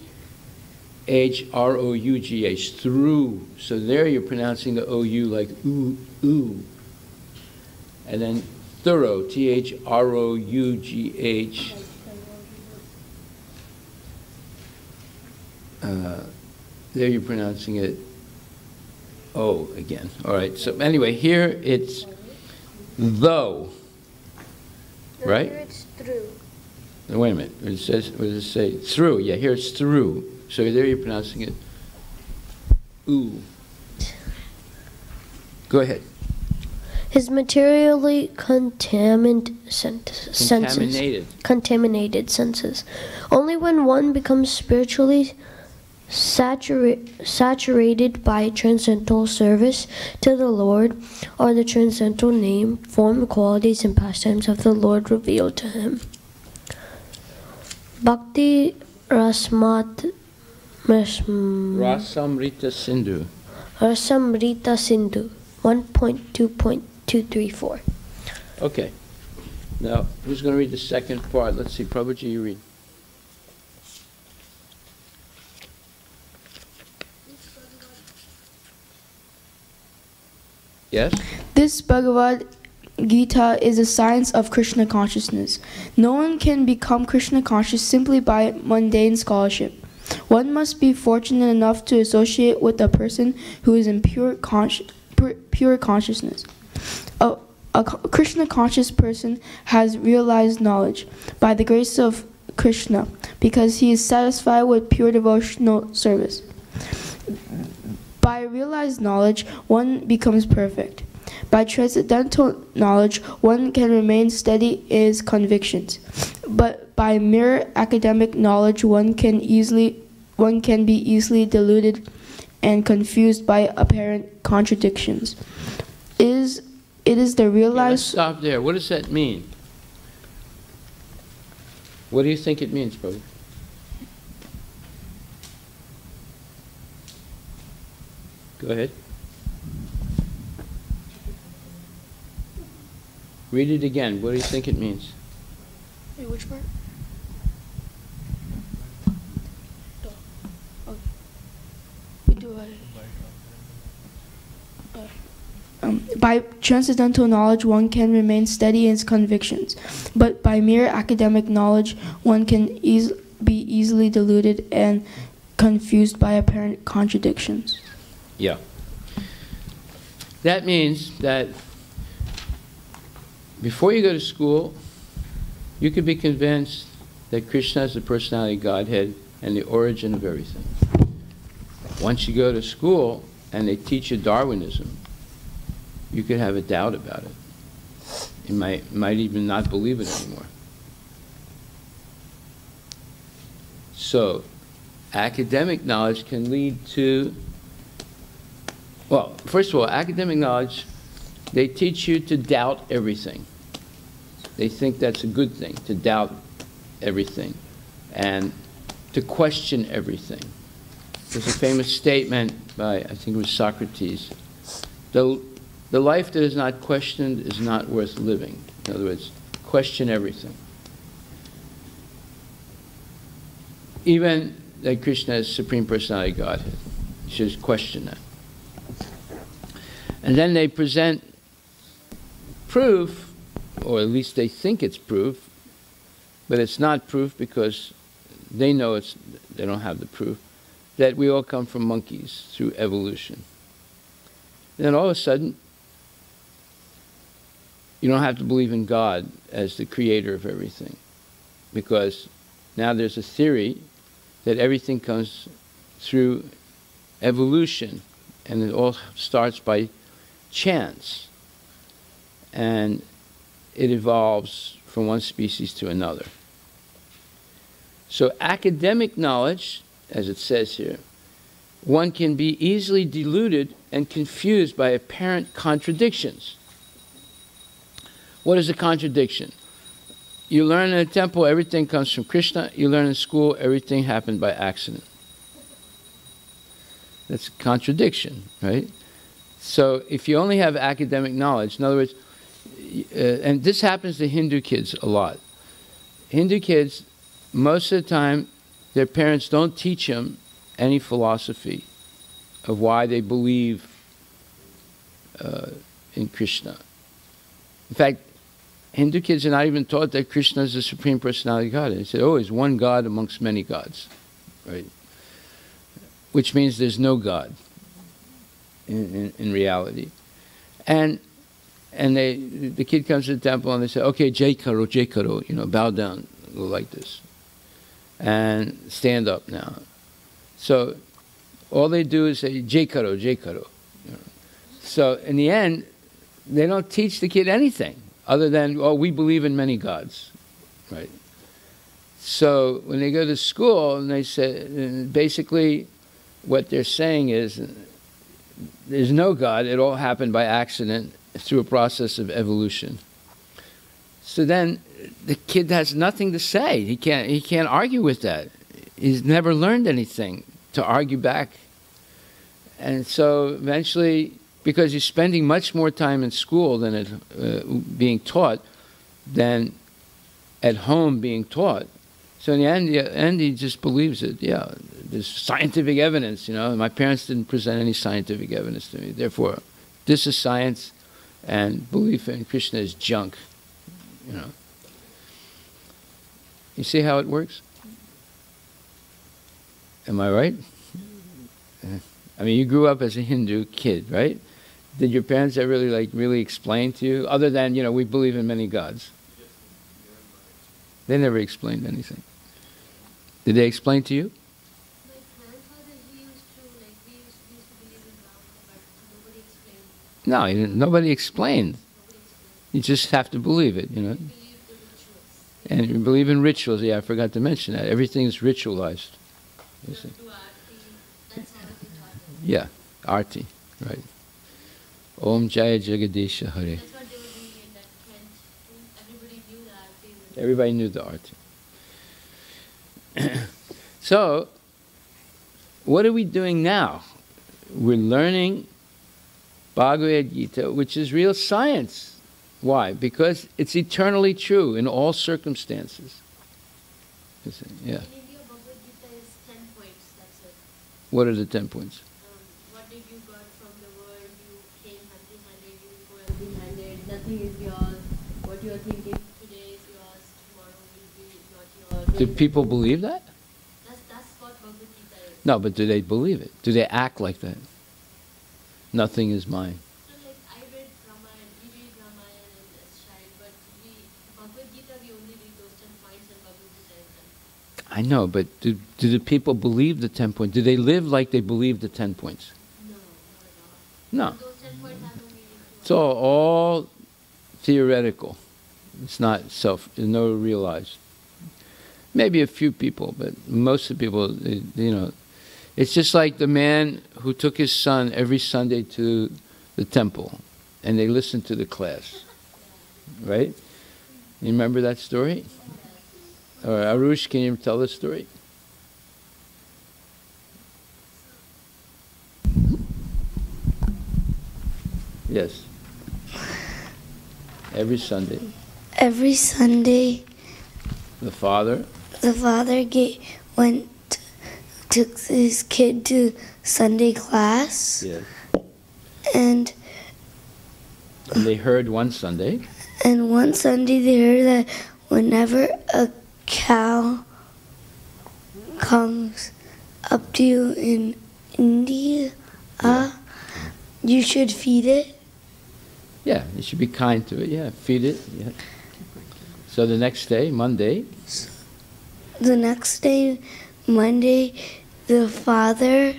[SPEAKER 1] through. So there you're pronouncing the O-U like ooh, ooh. And then thorough, Through. There you're pronouncing it O again. All right, so anyway, here it's though, right?
[SPEAKER 2] Here it's through.
[SPEAKER 1] Now, wait a minute, it says, what does it say? Through, yeah, here it's through. So there you're pronouncing it ooh. Go ahead.
[SPEAKER 5] His materially contaminated senses. Only when one becomes spiritually saturated by transcendental service to the Lord are the transcendental name, form, qualities, and pastimes of the Lord revealed to him. Bhakti Rasamrita
[SPEAKER 1] Sindhu.
[SPEAKER 5] Rasamrita Sindhu 1.2.234.
[SPEAKER 1] Okay. Now, who's going to read the second part? Let's see, Prabhuji, you read. Yes?
[SPEAKER 8] This Bhagavad Gita is a science of Krishna consciousness. No one can become Krishna conscious simply by mundane scholarship. One must be fortunate enough to associate with a person who is in pure consciousness. A Krishna conscious person has realized knowledge by the grace of Krishna because he is satisfied with pure devotional service. By realized knowledge, one becomes perfect. By transcendental knowledge, one can remain steady in his convictions. But by mere academic knowledge, one can be easily deluded and confused by apparent contradictions. It is the realized...
[SPEAKER 1] Yeah, let's stop there. What does that mean? What do you think it means, Prabhu? Go ahead. Read it again. What do you think it means?
[SPEAKER 8] Wait, which part? By transcendental knowledge, one can remain steady in his convictions. But by mere academic knowledge, one can be easily deluded and confused by apparent contradictions.
[SPEAKER 1] Yeah. That means that before you go to school, you could be convinced that Krishna is the personality of Godhead and the origin of everything. Once you go to school and they teach you Darwinism, you could have a doubt about it. You might even not believe it anymore. So, academic knowledge can lead to Well, first of all, academic knowledge, they teach you to doubt everything. They think that's a good thing, to doubt everything and to question everything. There's a famous statement by, I think it was Socrates, the life that is not questioned is not worth living. In other words, question everything. Even that Krishna is Supreme Personality of Godhead. You should question that. And then they present proof, or at least they think it's proof, but it's not proof because they know they don't have the proof, that we all come from monkeys through evolution. And then all of a sudden, you don't have to believe in God as the creator of everything, because now there's a theory that everything comes through evolution, and it all starts by chance, and it evolves from one species to another. So academic knowledge, as it says here, one can be easily deluded and confused by apparent contradictions. What is a contradiction? You learn in a temple, everything comes from Krishna. You learn in school, everything happened by accident. That's a contradiction, right? So if you only have academic knowledge, in other words, and this happens to Hindu kids a lot. Hindu kids, most of the time, their parents don't teach them any philosophy of why they believe in Krishna. In fact, Hindu kids are not even taught that Krishna is the Supreme Personality of God. They say, oh, he's one God amongst many gods, right? Which means there's no God in reality. And the kid comes to the temple and they say, okay, Jai Karo, bow down, go like this. And stand up now. So all they do is say, Jai Karo. So in the end, they don't teach the kid anything other than, oh, we believe in many gods, right? So when they go to school and they say, basically what they're saying is, there's no God, it all happened by accident through a process of evolution. So then the kid has nothing to say. He can't argue with that. He's never learned anything to argue back. And so eventually, because he's spending much more time in school than being taught than at home being taught. So in the end he just believes it. Yeah, there's scientific evidence, My parents didn't present any scientific evidence to me. Therefore, this is science, and belief in Krishna is junk, You see how it works? Am I right? I mean, you grew up as a Hindu kid, right? Did your parents ever really explain to you, other than, we believe in many gods? They never explained anything. Did they explain to you?
[SPEAKER 3] My grandfather, he used to believe in Rama, but nobody explained.
[SPEAKER 1] No, nobody explained. You just have to believe it,
[SPEAKER 3] He believed the rituals.
[SPEAKER 1] And you believe in rituals. Yeah, I forgot to mention that. Everything is ritualized. You see?
[SPEAKER 3] Do aarti, that's how they taught him.
[SPEAKER 1] Yeah, arti, right. Om Jaya Jagadisha Hare.
[SPEAKER 3] That's what they were doing in that Kent. Everybody knew the aarti.
[SPEAKER 1] Everybody knew the arti. So, what are we doing now? We're learning Bhagavad Gita, which is real science. Why? Because it's eternally true in all circumstances. You see, yeah.
[SPEAKER 3] In India, Bhagavad Gita is 10 points, that's it.
[SPEAKER 1] What are the 10 points?
[SPEAKER 3] What did you got from the world? You came empty-handed, you will go empty-handed. Nothing is yours. What you are thinking today is yours, tomorrow will be not yours.
[SPEAKER 1] Do people believe that?
[SPEAKER 3] That's what Bhagavad Gita is.
[SPEAKER 1] No, but do they believe it? Do they act like that? Nothing is mine.
[SPEAKER 3] So I read Ramayana, we read Ramayana as child, but Bhagavad Gita, we only read those 10 points and Bhagavad Gita is 10.
[SPEAKER 1] I know, but do the people believe the 10 points? Do they live like they believe the 10 points?
[SPEAKER 3] No, not at all.
[SPEAKER 1] No.
[SPEAKER 3] Those 10 points have no meaning to
[SPEAKER 1] It's all theoretical. It's not there's no realized. Maybe a few people, but most of the people, It's just like the man who took his son every Sunday to the temple, and they listened to the class. Right? You remember that story? Or Arush, can you tell the story? Yes. Every Sunday.
[SPEAKER 9] Every Sunday,
[SPEAKER 1] The father?
[SPEAKER 9] the father took his kid to Sunday class,
[SPEAKER 1] Yes.
[SPEAKER 9] and
[SPEAKER 1] And they heard one Sunday.
[SPEAKER 9] one Sunday they heard that whenever a cow comes up to you in India, you should feed it.
[SPEAKER 1] Yeah, you should be kind to it. Yeah, feed it. Yeah. So the next day, Monday.
[SPEAKER 9] The next day, Monday, the father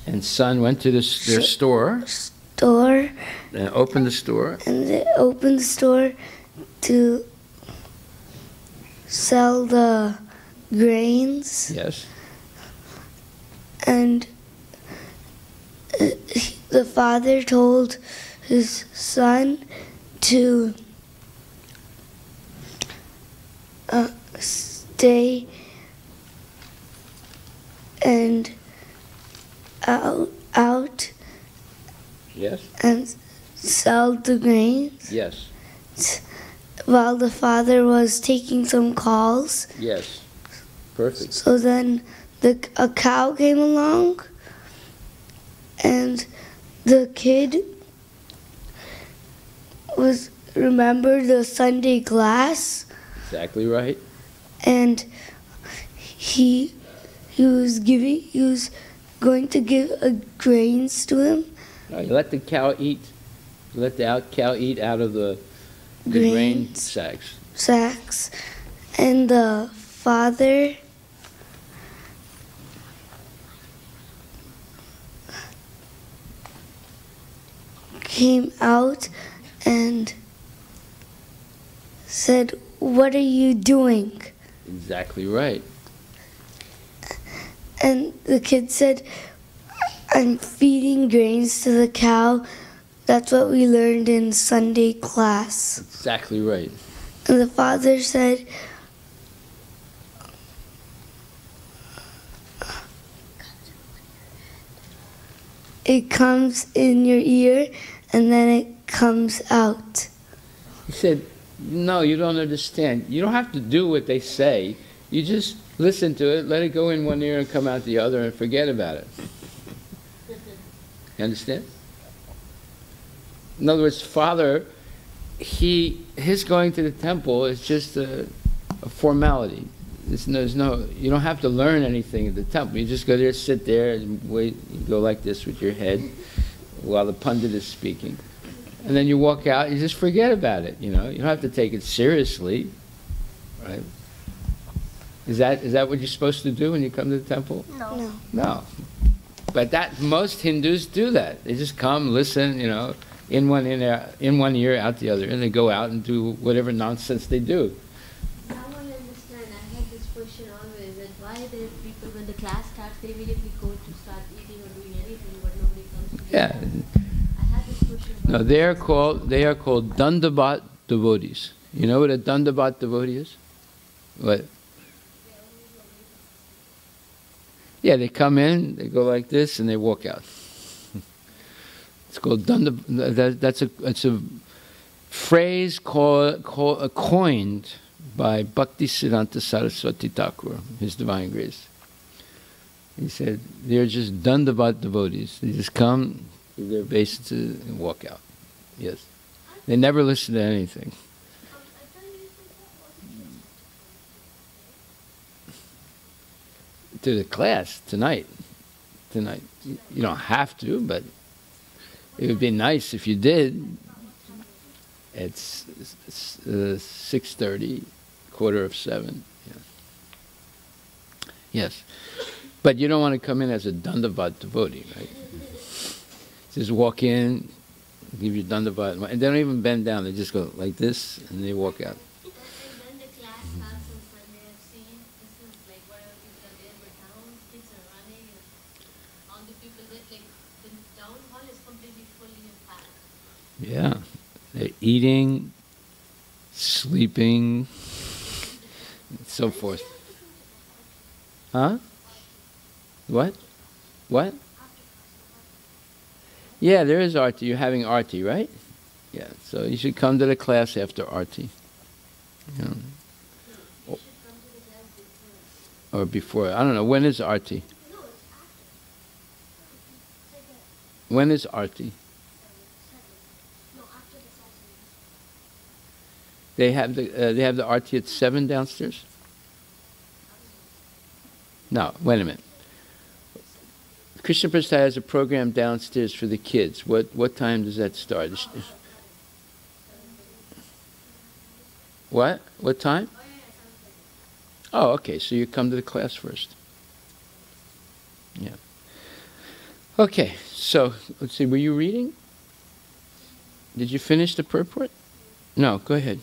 [SPEAKER 1] And son went to their store and opened the store.
[SPEAKER 9] and they opened the store to sell the grains.
[SPEAKER 1] Yes.
[SPEAKER 9] And the father told his son to stay and out
[SPEAKER 1] Yes.
[SPEAKER 9] and sell the grains
[SPEAKER 1] Yes.
[SPEAKER 9] while the father was taking some calls.
[SPEAKER 1] Yes. Perfect.
[SPEAKER 9] So then a cow came along, and the kid remembered the Sunday class,
[SPEAKER 1] Exactly right.
[SPEAKER 9] and he was going to give grains to him.
[SPEAKER 1] Now, you let the cow eat. You let the cow eat out of the grain sacks.
[SPEAKER 9] And the father came out and said, "What are you doing?"
[SPEAKER 1] Exactly right.
[SPEAKER 9] And the kid said, "I'm feeding grains to the cow. That's what we learned in Sunday class."
[SPEAKER 1] Exactly right.
[SPEAKER 9] And the father said, "It comes in your ear and then it comes out."
[SPEAKER 1] He said, no, you don't understand. You don't have to do what they say. You just listen to it, let it go in one ear and come out the other, and forget about it. You understand? In other words, Father, his going to the temple is just a formality. There's no, you don't have to learn anything at the temple. You just go there, sit there, and wait. You go like this with your head while the pundit is speaking. And then you walk out, you just forget about it, you know. You don't have to take it seriously, right? Is that what you're supposed to do when you come to the temple?
[SPEAKER 9] No.
[SPEAKER 1] No. But most Hindus do that. They just come, listen, you know, in one ear, out the other, and they go out and do whatever nonsense they do.
[SPEAKER 3] Now I understand. I had this question always that why there people when the class starts they immediately go to start eating or doing anything, but nobody comes to
[SPEAKER 1] Yeah.
[SPEAKER 3] I had this question.
[SPEAKER 1] No, they are called Dandabat devotees. You know what a Dandabat devotee is? What? Yeah, they come in, they go like this, and they walk out. It's called Dandabat. It's a phrase coined by Bhaktisiddhanta Saraswati Thakur, His Divine Grace. He said they're just Dandabat devotees. They just come, do their obeisances, and walk out. Yes, they never listen to anything. To the class tonight. You don't have to, but it would be nice if you did. It's 6:30, 7:15. Yeah. Yes, but you don't want to come in as a Dandavat devotee, right? Just walk in, give you Dandavat, and they don't even bend down. They just go like this, and they walk out.
[SPEAKER 3] And then the class starts on Sunday. I've seen this is like whatever people are there, but
[SPEAKER 1] Yeah. They're eating, sleeping, and so forth. Huh? What? What? Yeah, there is arti. You're having arti, right? Yeah, so you should come to the class after arti. Yeah. Or before. I don't know. When is arti? When is arti? They have the arti at 7 downstairs? No, wait a minute. Krishna Prasad has a program downstairs for the kids. What time does that start? What? What time? Oh, okay. So you come to the class first. Yeah. Okay. So let's see. Were you reading? Did you finish the purport? No. Go ahead.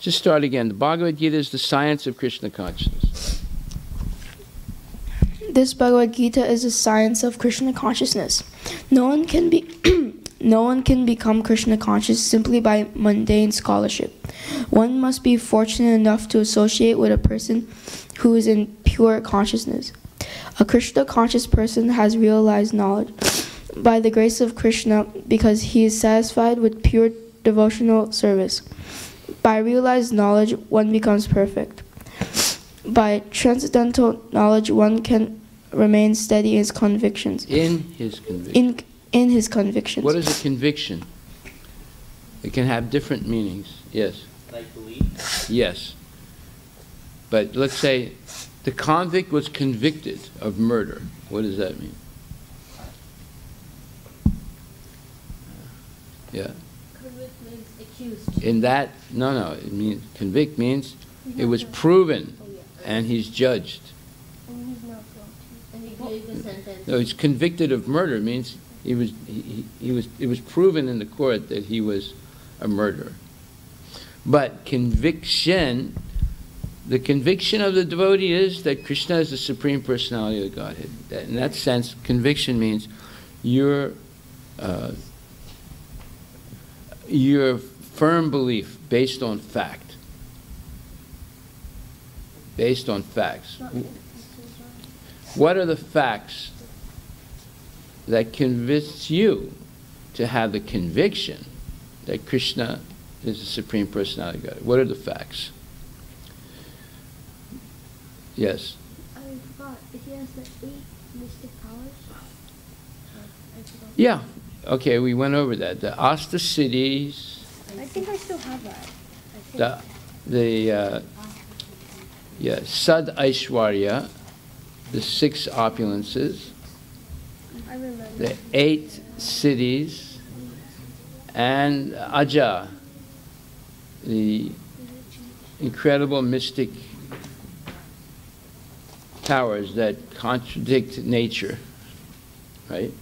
[SPEAKER 1] Just start again. The Bhagavad Gita is the science of Krishna consciousness.
[SPEAKER 8] This Bhagavad Gita is the science of Krishna consciousness. No one can become Krishna conscious simply by mundane scholarship. One must be fortunate enough to associate with a person who is in pure consciousness. A Krishna conscious person has realized knowledge by the grace of Krishna because he is satisfied with pure devotional service. By realized knowledge, one becomes perfect. By transcendental knowledge, one can remain steady in his convictions.
[SPEAKER 1] In his convictions.
[SPEAKER 8] In his convictions.
[SPEAKER 1] What is a conviction? It can have different meanings. Yes.
[SPEAKER 7] Like belief?
[SPEAKER 1] Yes. But let's say the convict was convicted of murder. What does that mean? Yeah.
[SPEAKER 3] Convict means accused.
[SPEAKER 1] In that, no. It means convict means it was proven, and he's judged.
[SPEAKER 3] And he's not guilty. And he gave the sentence.
[SPEAKER 1] No, he's convicted of murder. Means it was proven in the court that he was a murderer. But conviction, the conviction of the devotee is that Krishna is the Supreme Personality of Godhead. In that sense, conviction means your firm belief based on fact. Based on facts. What are the facts that convince you to have the conviction that Krishna is the Supreme Personality of God? What are the facts? Yes?
[SPEAKER 6] I forgot. He has the 8 mystic powers. I forgot.
[SPEAKER 1] Yeah. Okay, we went over that. The Asta cities.
[SPEAKER 6] I think I still have that.
[SPEAKER 1] Sad Aishwarya, the 6 opulences,
[SPEAKER 6] I remember.
[SPEAKER 1] the 8 cities, and Aja, the incredible mystic powers that contradict nature, right?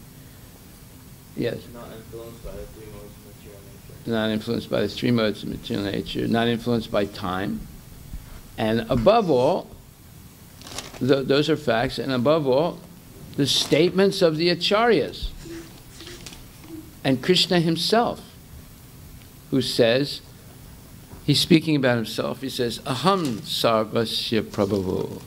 [SPEAKER 1] Yes.
[SPEAKER 7] Not influenced by the 3 modes of material nature.
[SPEAKER 1] Not influenced by the 3 modes of material nature, not influenced by time. And above all, those are facts, and above all, the statements of the acharyas. And Krishna himself, who says, he's speaking about himself, he says, Aham sarvasya prabhu,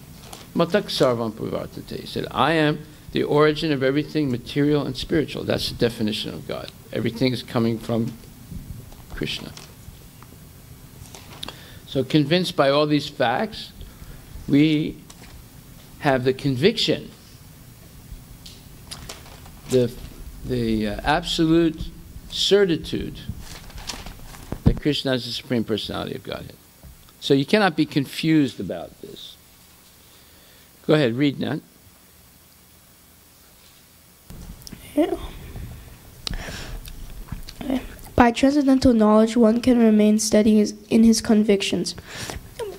[SPEAKER 1] matak sarvam pravartate. He said, I am the origin of everything material and spiritual. That's the definition of God. Everything is coming from Krishna. So convinced by all these facts, we have the conviction, the absolute certitude that Krishna is the Supreme Personality of Godhead. So you cannot be confused about this. Go ahead, read that.
[SPEAKER 8] Yeah. By transcendental knowledge, one can remain steady in his convictions.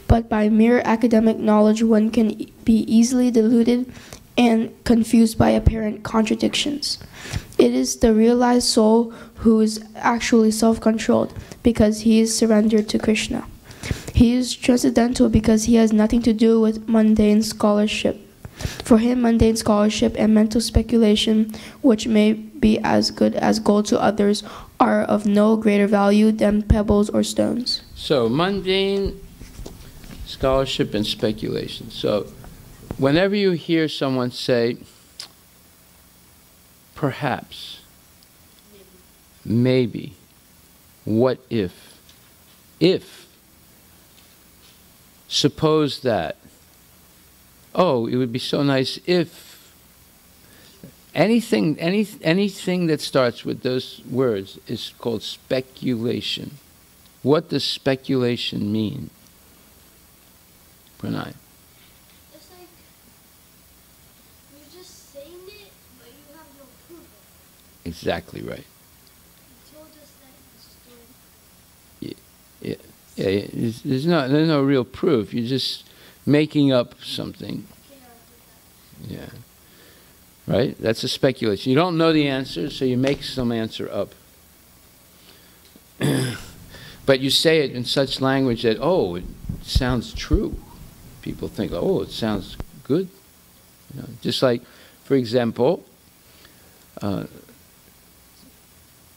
[SPEAKER 8] But by mere academic knowledge, one can be easily deluded and confused by apparent contradictions. It is the realized soul who is actually self-controlled because he is surrendered to Krishna. He is transcendental because he has nothing to do with mundane scholarship. For him, mundane scholarship and mental speculation, which may be as good as gold to others, are of no greater value than pebbles or stones.
[SPEAKER 1] So, mundane scholarship and speculation. So, whenever you hear someone say, perhaps, maybe, what if, suppose that, oh, it would be so nice if, anything that starts with those words is called speculation. What does speculation mean? Pranay.
[SPEAKER 6] It's like you're just saying it, but you have no proof of it.
[SPEAKER 1] Exactly right.
[SPEAKER 6] You told us that in the story.
[SPEAKER 1] Yeah, there's no real proof. You're just making up something. Yeah. Right? That's a speculation. You don't know the answer, so you make some answer up. But you say it in such language that, oh, it sounds true. People think, oh, it sounds good. You know, just like, for example, the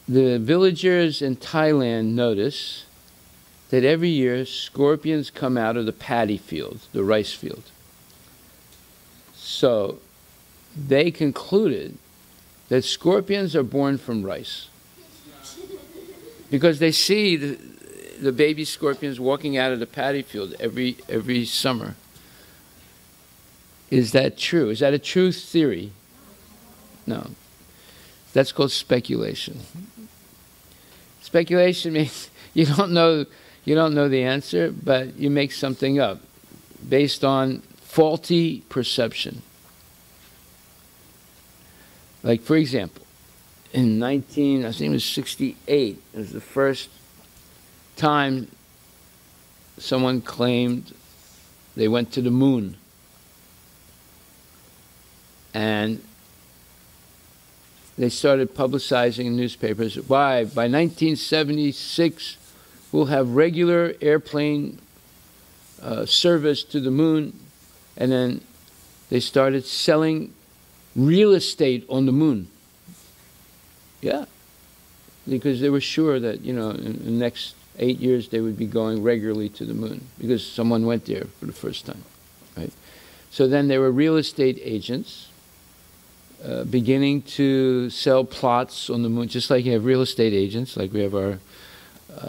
[SPEAKER 1] villagers in Thailand notice that every year scorpions come out of the paddy field, the rice field. So they concluded that scorpions are born from rice. Because they see the baby scorpions walking out of the paddy field every summer. Is that true? Is that a true theory? No. That's called speculation. Speculation means you don't know the answer, but you make something up based on faulty perception. Like, for example, in I think it was 68, it was the first time someone claimed they went to the moon. And they started publicizing in newspapers, by 1976, we'll have regular airplane service to the moon. And then they started selling real estate on the moon. Yeah. Because they were sure that, in the next 8 years they would be going regularly to the moon because someone went there for the first time, right? So then there were real estate agents beginning to sell plots on the moon, just like you have real estate agents, like we have our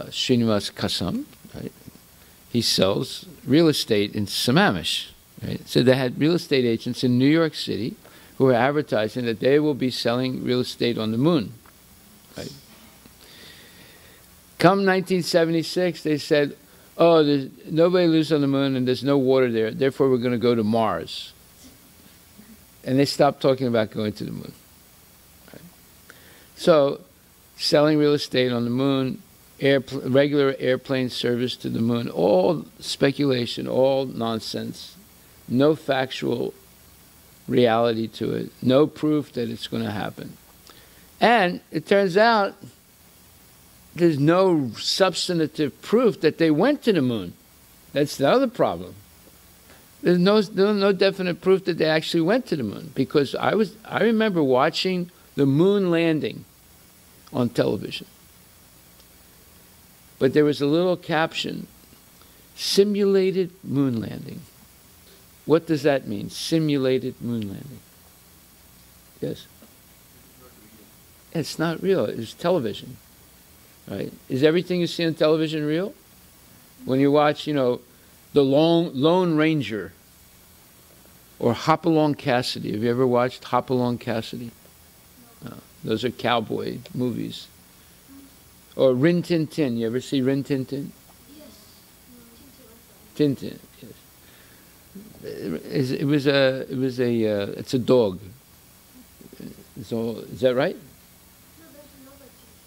[SPEAKER 1] Srinivas Kasam, right? He sells real estate in Sammamish, right? So they had real estate agents in New York City who were advertising that they will be selling real estate on the moon, right? Come 1976, they said, oh, nobody lives on the moon and there's no water there, therefore we're going to go to Mars. And they stopped talking about going to the moon. Right? So, selling real estate on the moon, regular airplane service to the moon, all speculation, all nonsense, no factual reality to it, no proof that it's going to happen. And it turns out there's no substantive proof that they went to the moon. That's the other problem. There's no definite proof that they actually went to the moon, because I remember watching the moon landing on television. But there was a little caption, simulated moon landing. What does that mean, simulated moon landing? Yes? It's not real, it's television. Right? Is everything you see on television real? When you watch, the Lone Ranger or Hopalong Cassidy. Have you ever watched Hopalong Cassidy? No. Those are cowboy movies. Or Rin Tin Tin. You ever see Rin Tin Tin?
[SPEAKER 6] Yes.
[SPEAKER 1] Tintin. Yes. It's a dog. So is that right?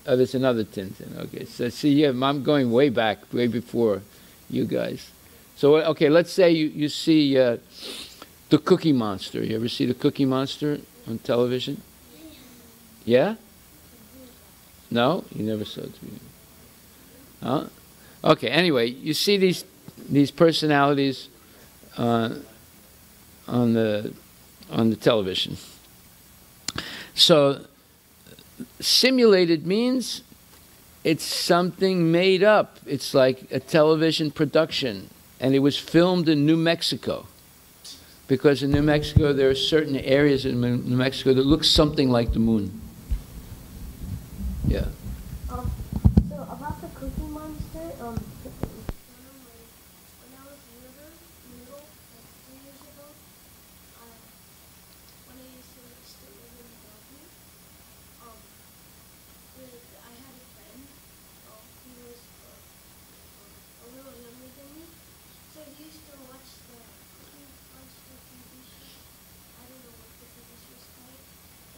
[SPEAKER 1] Oh, there's another Tintin. Okay. So see, yeah, I'm going way back, way before you guys. So, okay, let's say you see the Cookie Monster. You ever see the Cookie Monster on television? Yeah? No? You never saw it? Huh? Okay, anyway, you see these personalities on the on the television. So simulated means it's something made up. It's like a television production, and it was filmed in New Mexico. Because in New Mexico, there are certain areas in New Mexico that look something like the moon. Yeah.
[SPEAKER 6] So about the Cookie Monster, when I was little, like 3 years ago, when I used to still live in Bellevue, I had a friend. He was a little younger than me, so he used to watch the Cookie Monster TV show. I don't know what the TV show's called,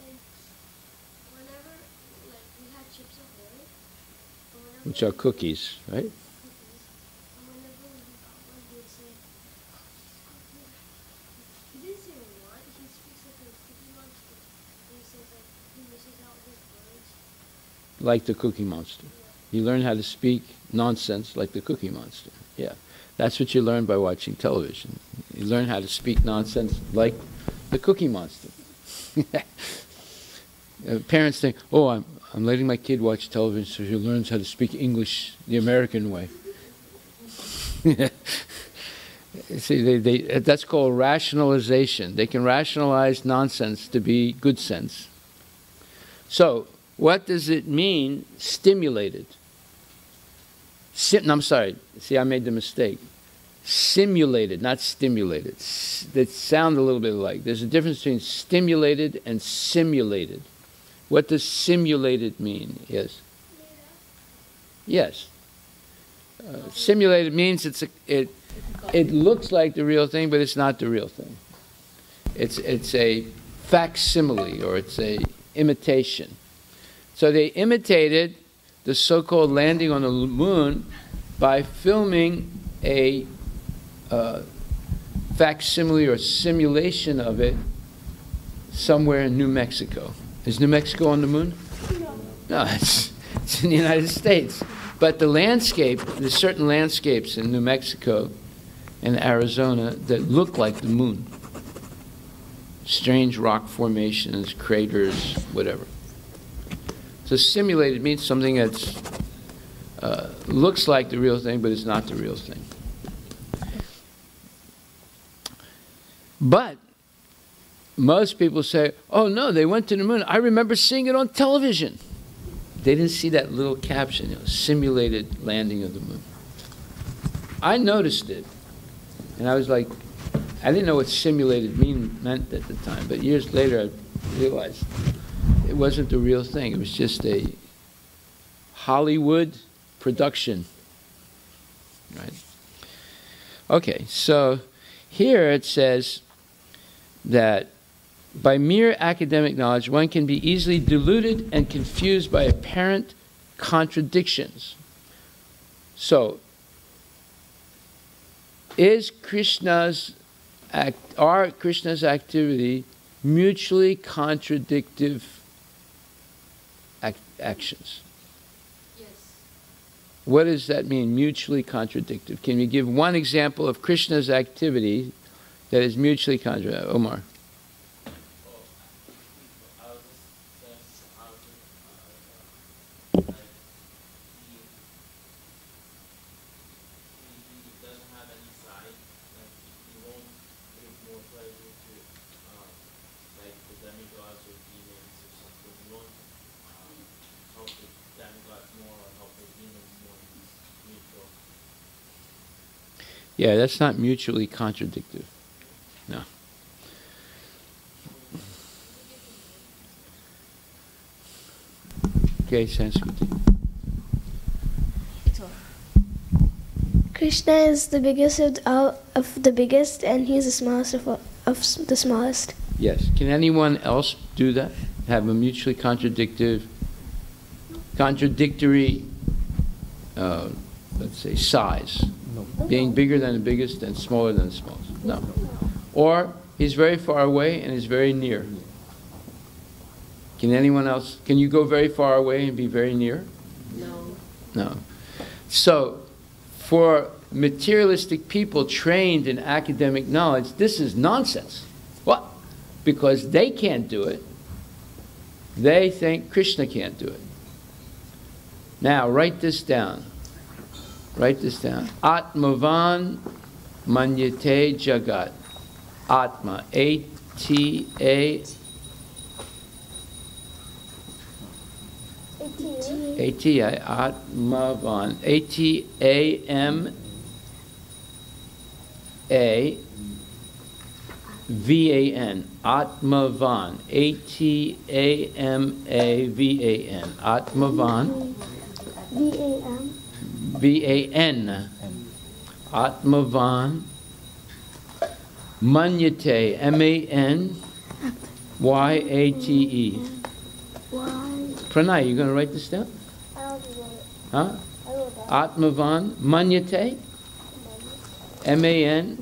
[SPEAKER 6] and whenever like we had Chips Ahoy,
[SPEAKER 1] Which are cookies, right?
[SPEAKER 6] he didn't say what, he speaks like a Cookie Monster. And he says like he misses out his words.
[SPEAKER 1] Like the Cookie Monster. You learn how to speak nonsense like the Cookie Monster. Yeah. That's what you learn by watching television. You learn how to speak nonsense like the Cookie Monster. Parents think, oh, I'm letting my kid watch television so he learns how to speak English the American way. See, that's called rationalization. They can rationalize nonsense to be good sense. So, what does it mean, stimulated? I'm sorry. See, I made the mistake. Simulated, not stimulated. They sound a little bit alike. There's a difference between stimulated and simulated. What does simulated mean? Yes? Yes. Simulated means it looks like the real thing, but it's not the real thing. It's a facsimile, or it's a imitation. So they imitated the so-called landing on the moon by filming a facsimile or simulation of it somewhere in New Mexico. Is New Mexico on the moon? No, it's in the United States. But the landscape, there's certain landscapes in New Mexico and Arizona that look like the moon. Strange rock formations, craters, whatever. So simulated means something that's looks like the real thing, but it's not the real thing. But most people say, oh no, they went to the moon. I remember seeing it on television. They didn't see that little caption, simulated landing of the moon. I noticed it, and I was like, I didn't know what simulated meant at the time, but years later I realized it wasn't the real thing. It was just a Hollywood production, right? Okay, so here it says that by mere academic knowledge, one can be easily deluded and confused by apparent contradictions. So, are Krishna's activity mutually contradictive actions?
[SPEAKER 3] Yes.
[SPEAKER 1] What does that mean, mutually contradictive? Can you give one example of Krishna's activity that is mutually contradictive? Omar. Yeah, that's not mutually contradictive. No. Okay, Sanskriti.
[SPEAKER 6] Krishna is the biggest of the biggest, and he's the smallest of the smallest.
[SPEAKER 1] Yes. Can anyone else do that? Have a mutually contradictory, let's say, size? Being bigger than the biggest and smaller than the smallest? No. Or he's very far away and is very near. Can anyone else? Can you go very far away and be very near?
[SPEAKER 3] No.
[SPEAKER 1] No. So, for materialistic people trained in academic knowledge, this is nonsense. What? because they can't do it, they think Krishna can't do it. Now, write this down. Write this down. Atmavan manyate jagat. Atma. A-T-A. A-T-I. Atmavan. A-T-A-M-A-V-A-N. Atmavan. A-T-A-M-A-V-A-N. Atmavan.
[SPEAKER 6] V-A-M.
[SPEAKER 1] V-A-N. Atmavan. Manyate. M-A-N-Y-A-T-E. Pranay, you going to write this down?
[SPEAKER 6] I don't know it.
[SPEAKER 1] Huh?
[SPEAKER 6] I wrote that.
[SPEAKER 1] Atmavan. Manyate. M-A-N-Y-A-T-E.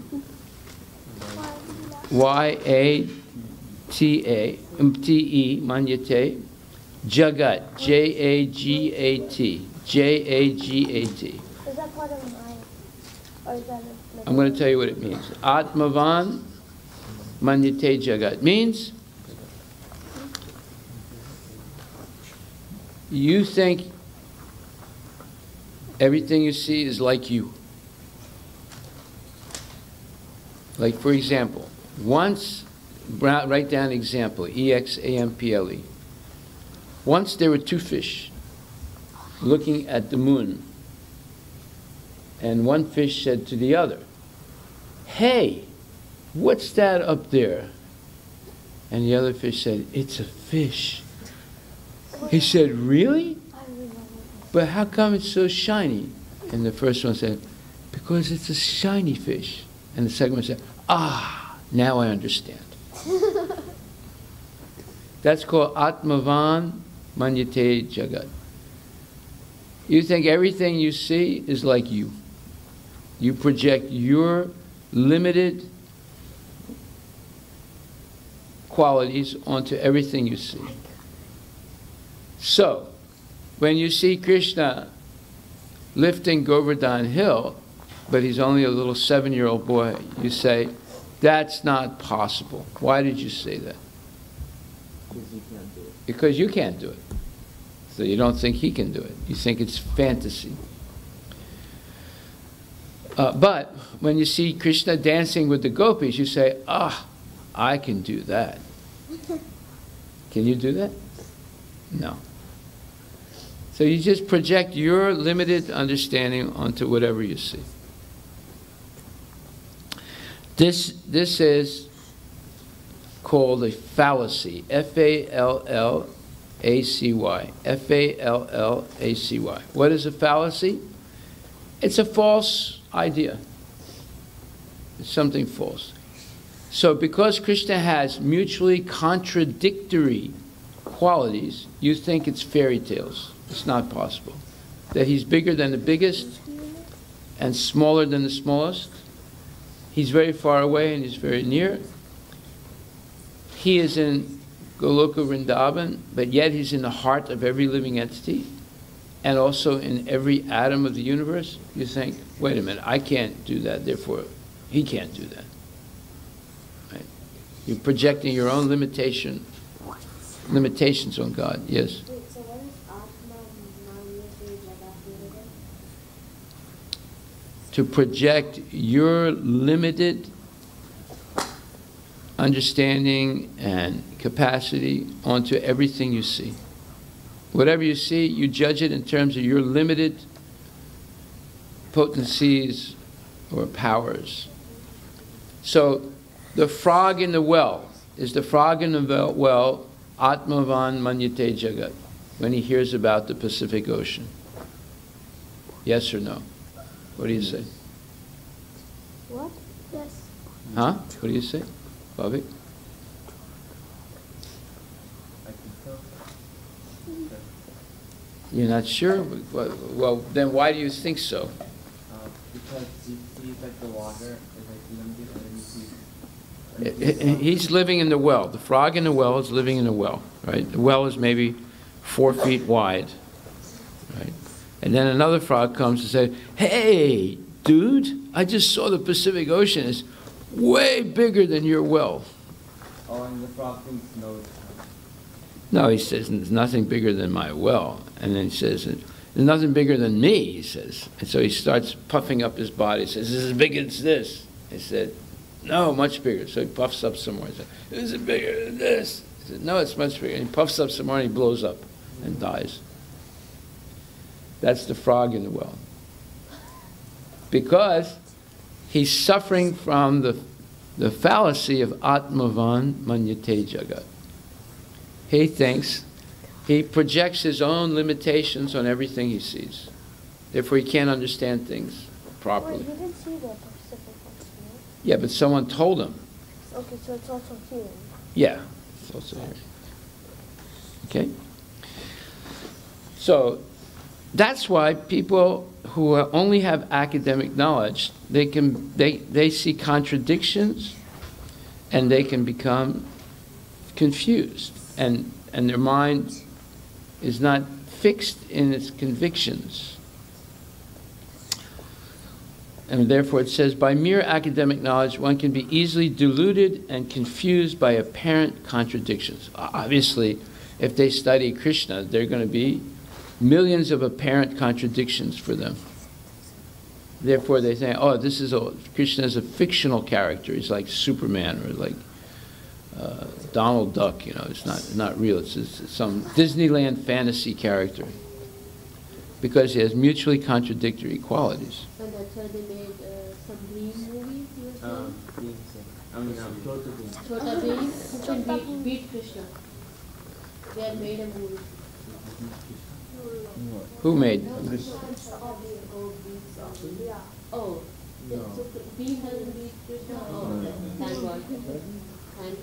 [SPEAKER 1] Manyate. Jagat. J-A-G-A-T. J-A-G-A-T.
[SPEAKER 6] Is that part of mine? Or is that
[SPEAKER 1] I'm going to tell you what it means. Atmavan manyate jagat means you think everything you see is like you. Like, for example, once, write down example, E-X-A-M-P-L-E. Once there were two fish looking at the moon, and one fish said to the other, "Hey, what's that up there?" And the other fish said, "It's a fish." He said, "Really? But how come it's so shiny?" And the first one said, "Because it's a shiny fish." And the second one said, "Ah, now I understand." That's called Atmavan Manyate Jagat. You think everything you see is like you. You project your limited qualities onto everything you see. So, when you see Krishna lifting Govardhan Hill, but he's only a little 7-year-old boy, you say, that's not possible. Why did you say that?
[SPEAKER 7] Because you can't do it.
[SPEAKER 1] Because you can't do it. So you don't think he can do it. You think it's fantasy. But when you see Krishna dancing with the gopis, you say, "Ah, I can do that." Can you do that? No. So you just project your limited understanding onto whatever you see. This is called a fallacy. F-A-L-L-A-C-Y. F-A-L-L-A-C-Y. What is a fallacy? It's a false idea. It's something false. So because Krishna has mutually contradictory qualities, you think it's fairy tales. It's not possible. That he's bigger than the biggest and smaller than the smallest. He's very far away and he's very near. He is in Goloka Vrindavan, but yet he's in the heart of every living entity and also in every atom of the universe. You think, wait a minute, I can't do that, therefore he can't do that. Right? You're projecting your own limitations on God. Yes?
[SPEAKER 3] Wait, so what is Atma Manyate Jagat?
[SPEAKER 1] To project your limited understanding and capacity onto everything you see. Whatever you see, you judge it in terms of your limited potencies or powers. So the frog in the well, is the frog in the well Atmavan Manyate Jagat when he hears about the Pacific Ocean? Yes or no? What do you say?
[SPEAKER 6] What? Yes.
[SPEAKER 1] Huh? What do you say, Bobby?
[SPEAKER 4] I think so.
[SPEAKER 1] You're not sure? Well, then why do you think so?
[SPEAKER 4] Because he sees like the water is like limited, and then you see.
[SPEAKER 1] He's living in the well. The frog in the well is living in the well, right? The well is maybe 4 feet wide, right? And then another frog comes and says, "Hey, dude, I just saw the Pacific Ocean. It's way bigger than your well."
[SPEAKER 4] Oh, and the frog thinks no.
[SPEAKER 1] No, he says, there's nothing bigger than my well. And then he says, there's nothing bigger than me, he says. And so he starts puffing up his body. He says, is it as big as this? He said, no, much bigger. So he puffs up some more. He said, is it bigger than this? He said, no, it's much bigger. And he puffs up some more and he blows up and dies. That's the frog in the well. Because he's suffering from the fallacy of Atmavan Manyate Jagat. He thinks, he projects his own limitations on everything he sees. Therefore, he can't understand things properly.
[SPEAKER 6] Wait, he didn't see the Pacific Ocean, right?
[SPEAKER 1] Yeah, but someone told him.
[SPEAKER 6] Okay, so it's also here.
[SPEAKER 1] Yeah, it's also here. Okay? So, that's why people who only have academic knowledge, they see contradictions and they can become confused. And their mind is not fixed in its convictions. And therefore it says, by mere academic knowledge, one can be easily deluded and confused by apparent contradictions. Obviously, if they study Krishna, there are going to be millions of apparent contradictions for them. Therefore they say, oh, Krishna is a fictional character. He's like Superman or like Donald Duck, it's not real. It's some Disneyland fantasy character because he has mutually contradictory qualities.
[SPEAKER 3] And that's why they made some Beam movies, you were saying? Chota Beam, who can beat Krishna. They had made a movie.
[SPEAKER 1] Who made?
[SPEAKER 3] Oh, so Beam doesn't beat Krishna? Oh, thank God.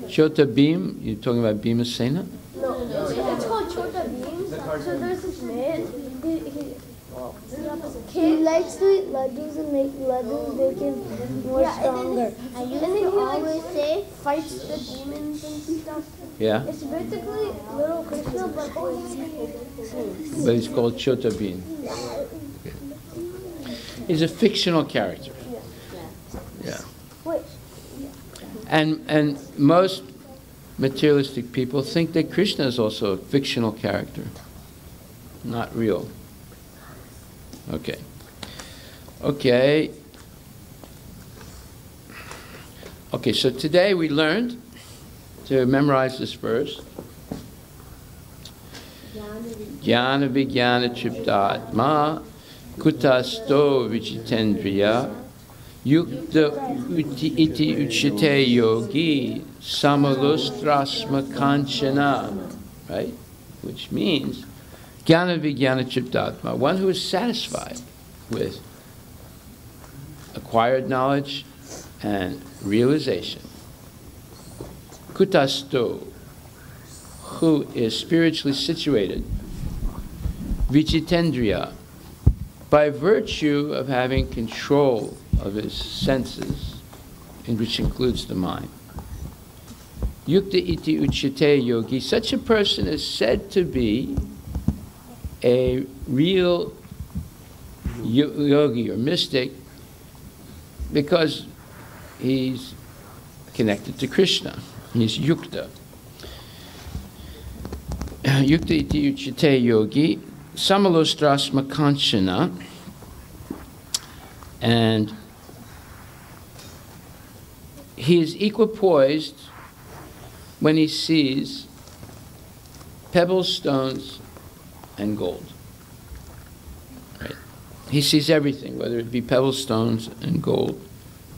[SPEAKER 1] Chota Beam? You're talking about Bhimasena?
[SPEAKER 6] No, it's called Chota Beam. So there's this man, he likes to eat laddus and make laddus make him more stronger. And then he always say fights the demons and stuff.
[SPEAKER 1] Yeah?
[SPEAKER 6] It's basically little Krishna,
[SPEAKER 1] But he's called Chota Beam. Okay. He's a fictional character. Yeah.
[SPEAKER 6] Wait.
[SPEAKER 1] And most materialistic people think that Krishna is also a fictional character, not real. Okay. Okay. Okay, so today we learned to memorize this verse. Jnana vijnana triptatma kutasto vichitendriya yukta iti uchite yogi samalostrasma kanchana, right? Which means jnana vijnana triptatma, one who is satisfied with acquired knowledge and realization. Kutasto, who is spiritually situated. Vichitendriya, by virtue of having control of his senses, in which includes the mind. Yukta iti uchite yogi, such a person is said to be a real yogi or mystic because he's connected to Krishna. He's yukta. Yukta iti uchite yogi, samalostrasma kanchana, and he is equipoised when he sees pebbles, stones, and gold. Right? He sees everything, whether it be pebbles, stones, and gold,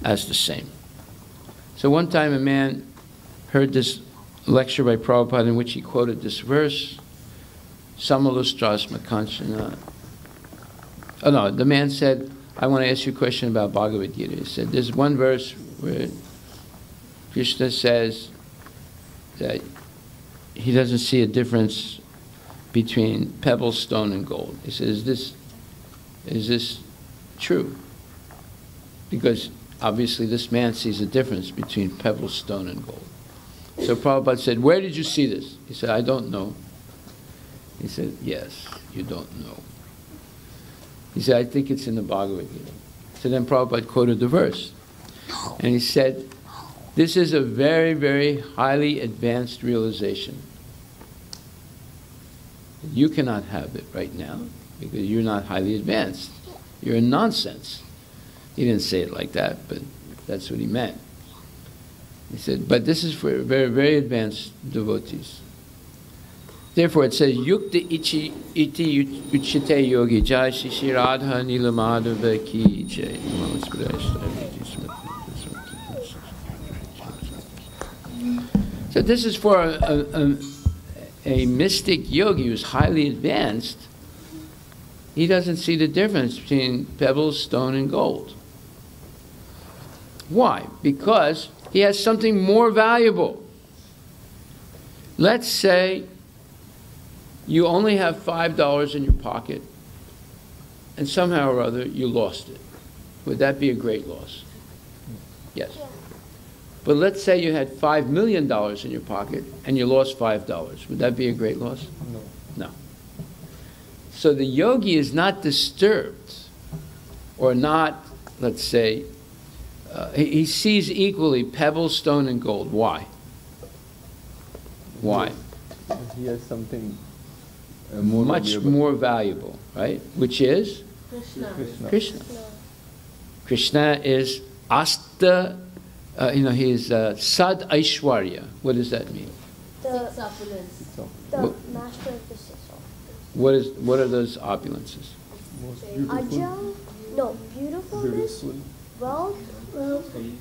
[SPEAKER 1] as the same. So one time a man heard this lecture by Prabhupada in which he quoted this verse, Samalostrasma Kanchana. Oh no, the man said, I want to ask you a question about Bhagavad Gita. He said, there's one verse where Krishna says that he doesn't see a difference between pebble, stone, and gold. He says, is this true? Because obviously this man sees a difference between pebble, stone, and gold. So Prabhupada said, where did you see this? He said, I don't know. He said, yes, you don't know. He said, I think it's in the Bhagavad Gita. So then Prabhupada quoted the verse. And he said, This is a very, very highly advanced realization. You cannot have it right now because you're not highly advanced. You're in nonsense. He didn't say it like that, but that's what he meant. He said, but this is for very, very advanced devotees. Therefore it says, Yukta iti uchite yogi jai Shri Radha Nilamadhava ki jai. So this is for a mystic yogi who's highly advanced. He doesn't see the difference between pebbles, stone, and gold. Why? Because he has something more valuable. Let's say you only have $5 in your pocket, and somehow or other you lost it. Would that be a great loss? Yes. But let's say you had $5 million in your pocket, and you lost $5. Would that be a great loss?
[SPEAKER 4] No.
[SPEAKER 1] No. So the yogi is not disturbed, or not, let's say, he sees equally pebbles, stone, and gold. Why? Why?
[SPEAKER 10] He has something
[SPEAKER 1] Much more valuable, right? Which is?
[SPEAKER 3] Krishna.
[SPEAKER 1] Krishna. Krishna is Asta, he is Sad Aishwarya. What does that mean?
[SPEAKER 3] Six opulence.
[SPEAKER 5] The master of the six opulence.
[SPEAKER 1] What are those opulences?
[SPEAKER 5] Ajal? No, beautifulness, wealth, faith,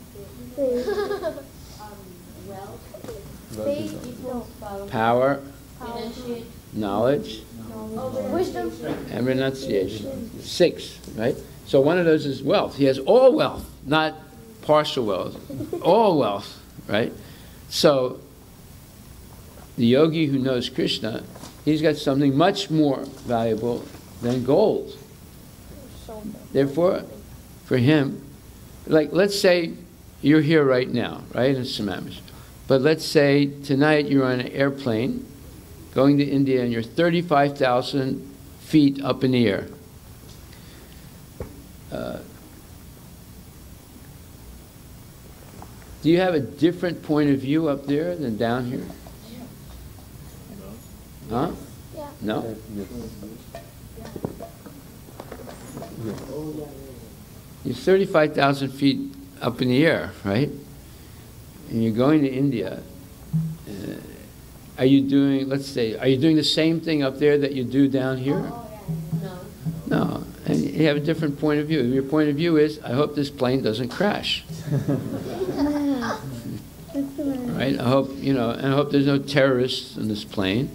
[SPEAKER 5] faith, no,
[SPEAKER 1] Power,
[SPEAKER 3] Renunciate.
[SPEAKER 1] knowledge,
[SPEAKER 5] wisdom,
[SPEAKER 1] and renunciation. 6, right? So one of those is wealth. He has all wealth, not partial wealth. All wealth, right? So the yogi who knows Krishna, he's got something much more valuable than gold. Therefore, for him, like let's say you're here right now, right, in Sammamish. But let's say tonight you're on an airplane going to India and you're 35,000 feet up in the air. Do you have a different point of view up there than down here? Huh?
[SPEAKER 5] yeah.
[SPEAKER 1] No? You're 35,000 feet up in the air, right? And you're going to India. Are you doing, let's say, are you doing the same thing up there that you do down here?
[SPEAKER 3] No.
[SPEAKER 1] No. And you have a different point of view. Your point of view is, I hope this plane doesn't crash. Right? I hope, and I hope there's no terrorists in this plane.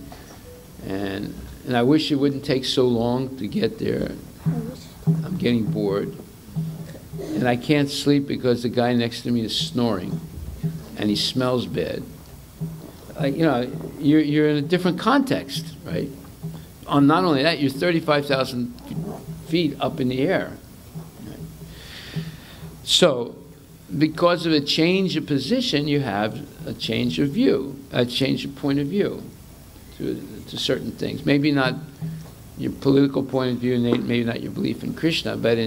[SPEAKER 1] And I wish it wouldn't take so long to get there. I'm getting bored. And I can't sleep because the guy next to me is snoring. And he smells bad. You're in a different context, right? Not only that, you're 35,000 feet up in the air. Right? So, because of a change of position, you have a change of view, a change of point of view to certain things. Maybe not your political point of view, maybe not your belief in Krishna, but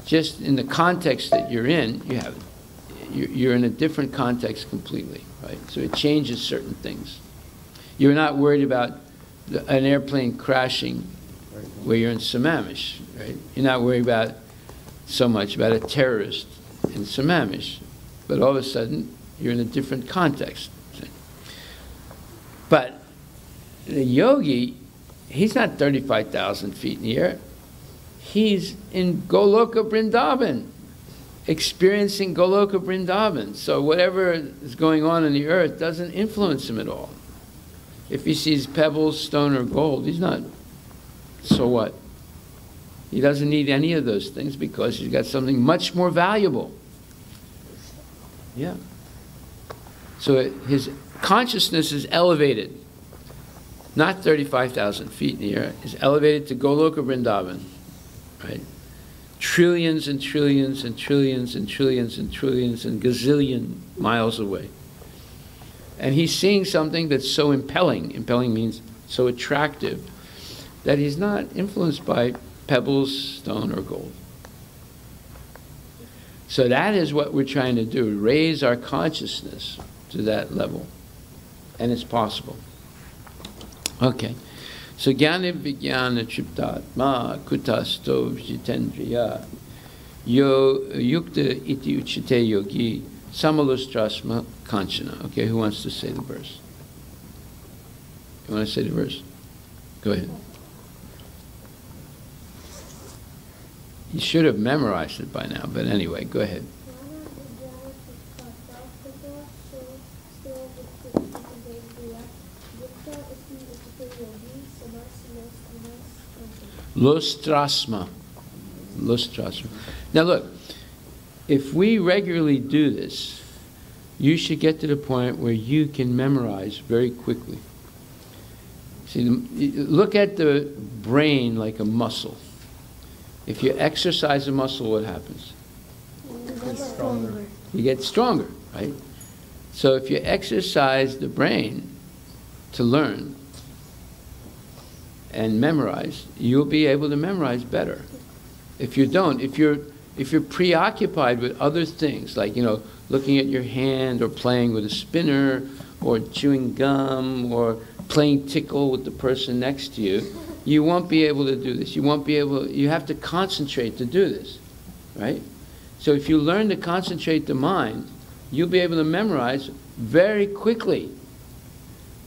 [SPEAKER 1] just in the context that you're in, you're in a different context completely, right? So it changes certain things. You're not worried about an airplane crashing where you're in Sammamish, right? You're not worried so much about a terrorist in Sammamish, but all of a sudden you're in a different context. But the yogi, he's not 35,000 feet in the air. He's in Goloka Vrindavan, experiencing Goloka Vrindavan. So whatever is going on in the earth doesn't influence him at all. If he sees pebbles, stone, or gold, he's not, so what? He doesn't need any of those things because he's got something much more valuable. Yeah. So his consciousness is elevated. Not 35,000 feet in the air. Is elevated to Goloka Vrindavan. Right? Trillions and trillions and trillions and trillions and trillions and gazillion miles away. And he's seeing something that's so impelling. Impelling means so attractive that he's not influenced by pebbles, stone, or gold. So that is what we're trying to do, raise our consciousness to that level. And it's possible. Okay. So jnana vijnana triptatma kutasto vijitendriya yo yukta iti uchite yogi samalustrasma kanchana. Okay, who wants to say the verse? You want to say the verse? Go ahead. You should have memorized it by now, but anyway, go ahead. Lustrasma. Lustrasma. Now look, if we regularly do this, you should get to the point where you can memorize very quickly. See, look at the brain like a muscle. If you exercise a muscle, what happens? You get stronger, right? So if you exercise the brain to learn and memorize, you'll be able to memorize better. If you don't, if you're preoccupied with other things, like, you know, looking at your hand or playing with a spinner or chewing gum or playing tickle with the person next to you, you won't be able to do this. You won't be able, you have to concentrate to do this, right? So if you learn to concentrate the mind, you'll be able to memorize very quickly,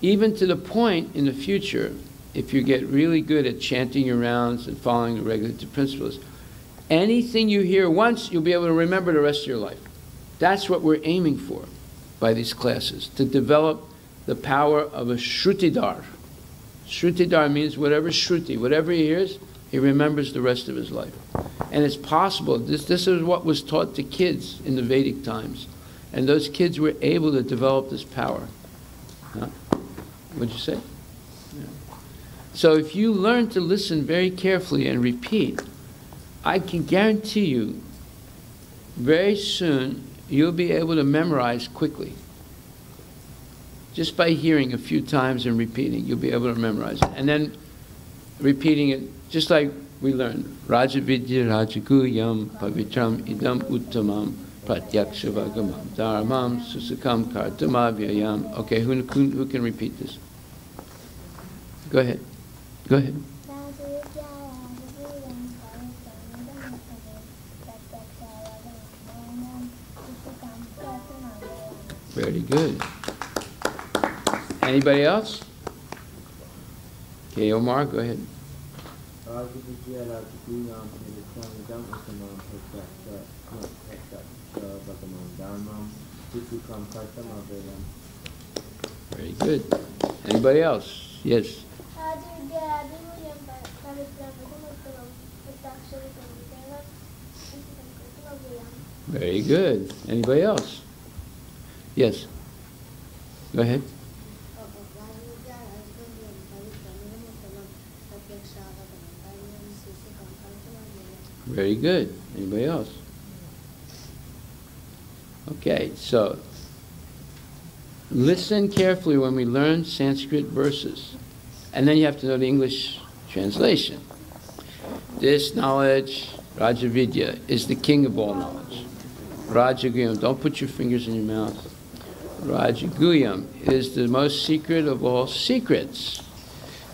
[SPEAKER 1] even to the point in the future, if you get really good at chanting your rounds and following the regulative principles, anything you hear once, you'll be able to remember the rest of your life. That's what we're aiming for by these classes, to develop the power of a shrutidar. Shrutidar means whatever shruti, whatever he hears, he remembers the rest of his life. And it's possible. This is what was taught to kids in the Vedic times. And those kids were able to develop this power. Huh? What'd you say? Yeah. So if you learn to listen very carefully and repeat, I can guarantee you, very soon, you'll be able to memorize quickly. Just by hearing a few times and repeating, you'll be able to memorize it. And then repeating it, just like we learned. Raja Vidya Rajagu Yam Pavitram Idam Uttamam Pratyaksha Vagamam Dharmam Susakam Kartamavyayam. Okay, who can repeat this? Go ahead. Go ahead. Very good. Anybody else? Okay, Omar, go ahead. Very good. Anybody else? Yes. Very good. Anybody else? Yes. Go ahead. Very good. Anybody else? Okay, so listen carefully when we learn Sanskrit verses. And then you have to know the English translation. This knowledge, Rajavidya, is the king of all knowledge. Rajaguyam, don't put your fingers in your mouth. Rajaguyam is the most secret of all secrets.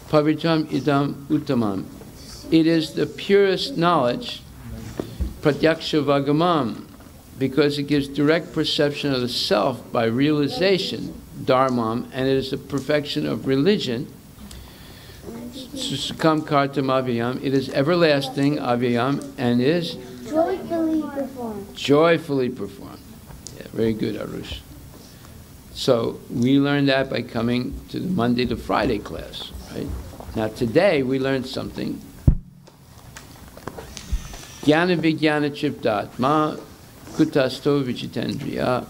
[SPEAKER 1] Pavitram idam uttamam. It is the purest knowledge, pratyaksha vagamam, because it gives direct perception of the self by realization, dharmam, and it is the perfection of religion. Susakam kartam avyayam, it is everlasting, avyayam, and is
[SPEAKER 9] joyfully performed.
[SPEAKER 1] Joyfully performed. Yeah, very good, Arush. So we learned that by coming to the Monday to Friday class, right? Now today we learned something. Jnana vijnana chiptatma kutasto vichitendriya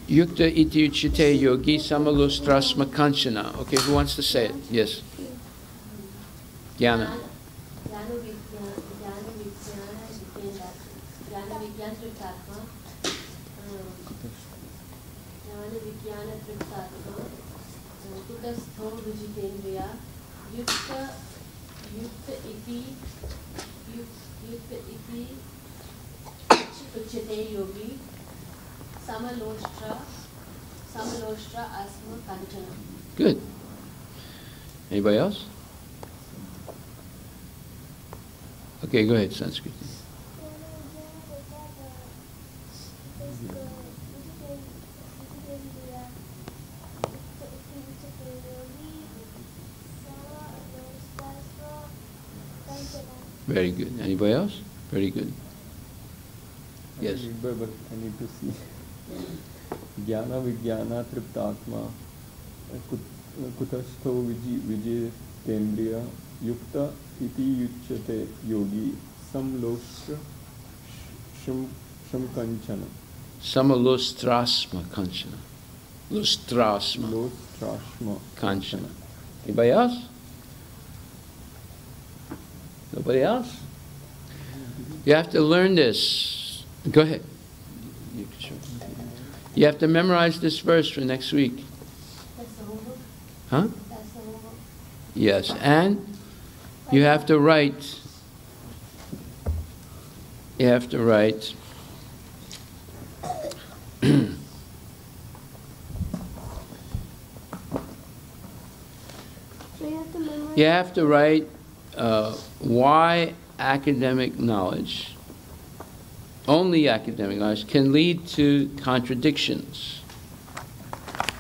[SPEAKER 1] yukta iti uchite yogi samalustrasma kanchana. Okay, who wants to say it? Yes. Jnana.
[SPEAKER 3] uchyate yogi samalostra asma kanchana.
[SPEAKER 1] Good. Anybody else? Okay, go ahead, Sanskrit. Very good. Anybody else? Very good. Yes.
[SPEAKER 10] But I need to see. Jnana Vijnana Triptatma Kutastho Vijitendriya Yukta Iti Yuchyate Yogi Samloshtra Shamkanchana.
[SPEAKER 1] Samalostrasma kanchana. Lustrasma.
[SPEAKER 10] Lostrashma
[SPEAKER 1] Kanchana. Anybody else? Nobody else? You have to learn this. Go ahead. You have to memorize this verse for next week.
[SPEAKER 3] That's the homework.
[SPEAKER 1] Huh?
[SPEAKER 3] That's the homework.
[SPEAKER 1] Yes, and you have to write. You have to write. You have to write why academic knowledge, only academic knowledge, can lead to contradictions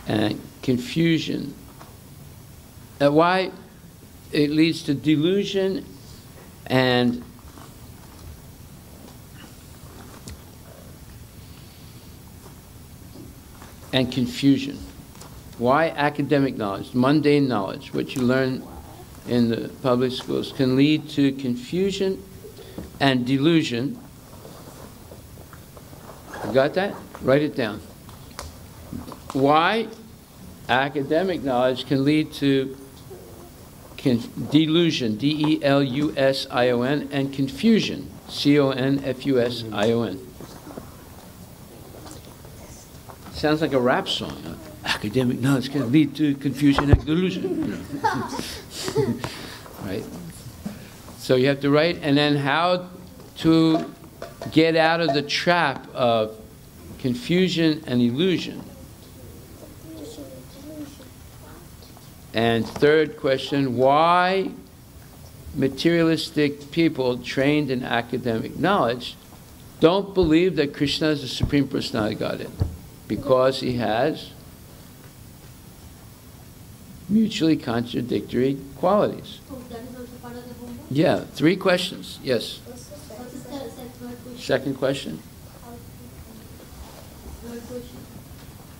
[SPEAKER 1] and confusion. Why it leads to delusion and confusion. Why academic knowledge, mundane knowledge, what you learn in the public schools, can lead to confusion and delusion. You got that? Write it down. Why academic knowledge can lead to delusion, D-E-L-U-S-I-O-N, and confusion, C-O-N-F-U-S-I-O-N. Sounds like a rap song. Huh? Academic knowledge can lead to confusion and delusion. Right? So you have to write, and then how to get out of the trap of confusion and illusion. And third question, why materialistic people trained in academic knowledge don't believe that Krishna is the Supreme Personality of Godhead? Because he has mutually contradictory qualities.
[SPEAKER 3] Oh, that is also part of the homework?
[SPEAKER 1] Yeah, 3 questions. Yes.
[SPEAKER 3] What is the third question?
[SPEAKER 1] Second question.
[SPEAKER 3] Third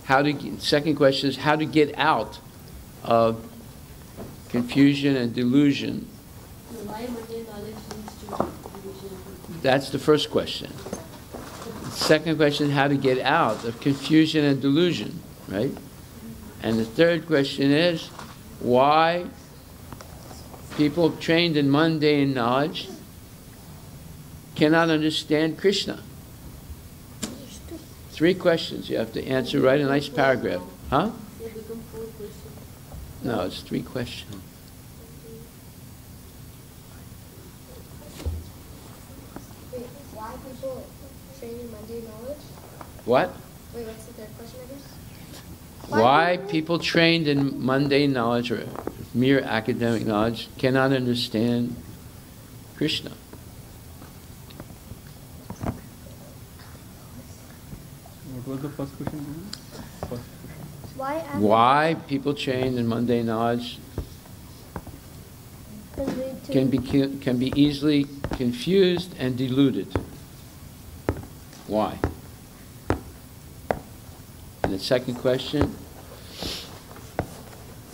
[SPEAKER 3] question.
[SPEAKER 1] Second question is how to get out of confusion and delusion.
[SPEAKER 3] So why mundane knowledge leads to delusion and confusion?
[SPEAKER 1] That's the first question. Second question, how to get out of confusion and delusion, right? And the third question is why people trained in mundane knowledge cannot understand Krishna. 3 questions you have to answer. Write a nice paragraph. Huh?
[SPEAKER 3] They become 4 questions.
[SPEAKER 1] No, it's 3 questions.
[SPEAKER 6] Why people train in mundane knowledge?
[SPEAKER 1] What?
[SPEAKER 6] Wait, what's the third question, I guess?
[SPEAKER 1] Why people trained in mundane knowledge or mere academic knowledge cannot understand Krishna.
[SPEAKER 10] What was the first question? First question.
[SPEAKER 1] Why people trained in mundane knowledge can be easily confused and deluded. Why? And the second question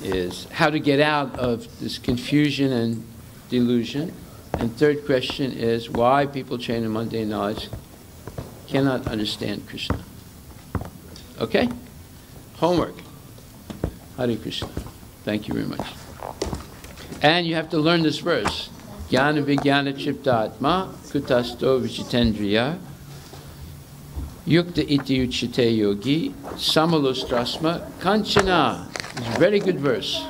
[SPEAKER 1] is how to get out of this confusion and delusion. And third question is why people trained in mundane knowledge cannot understand Krishna. Okay? Homework. Hare Krishna. Thank you very much. And you have to learn this verse. Jnana Vijnana Chiptatma Kutasto Vichitendriya Yukta Iti Uchite Yogi Samalostrasma Kanchana. It's a very good verse.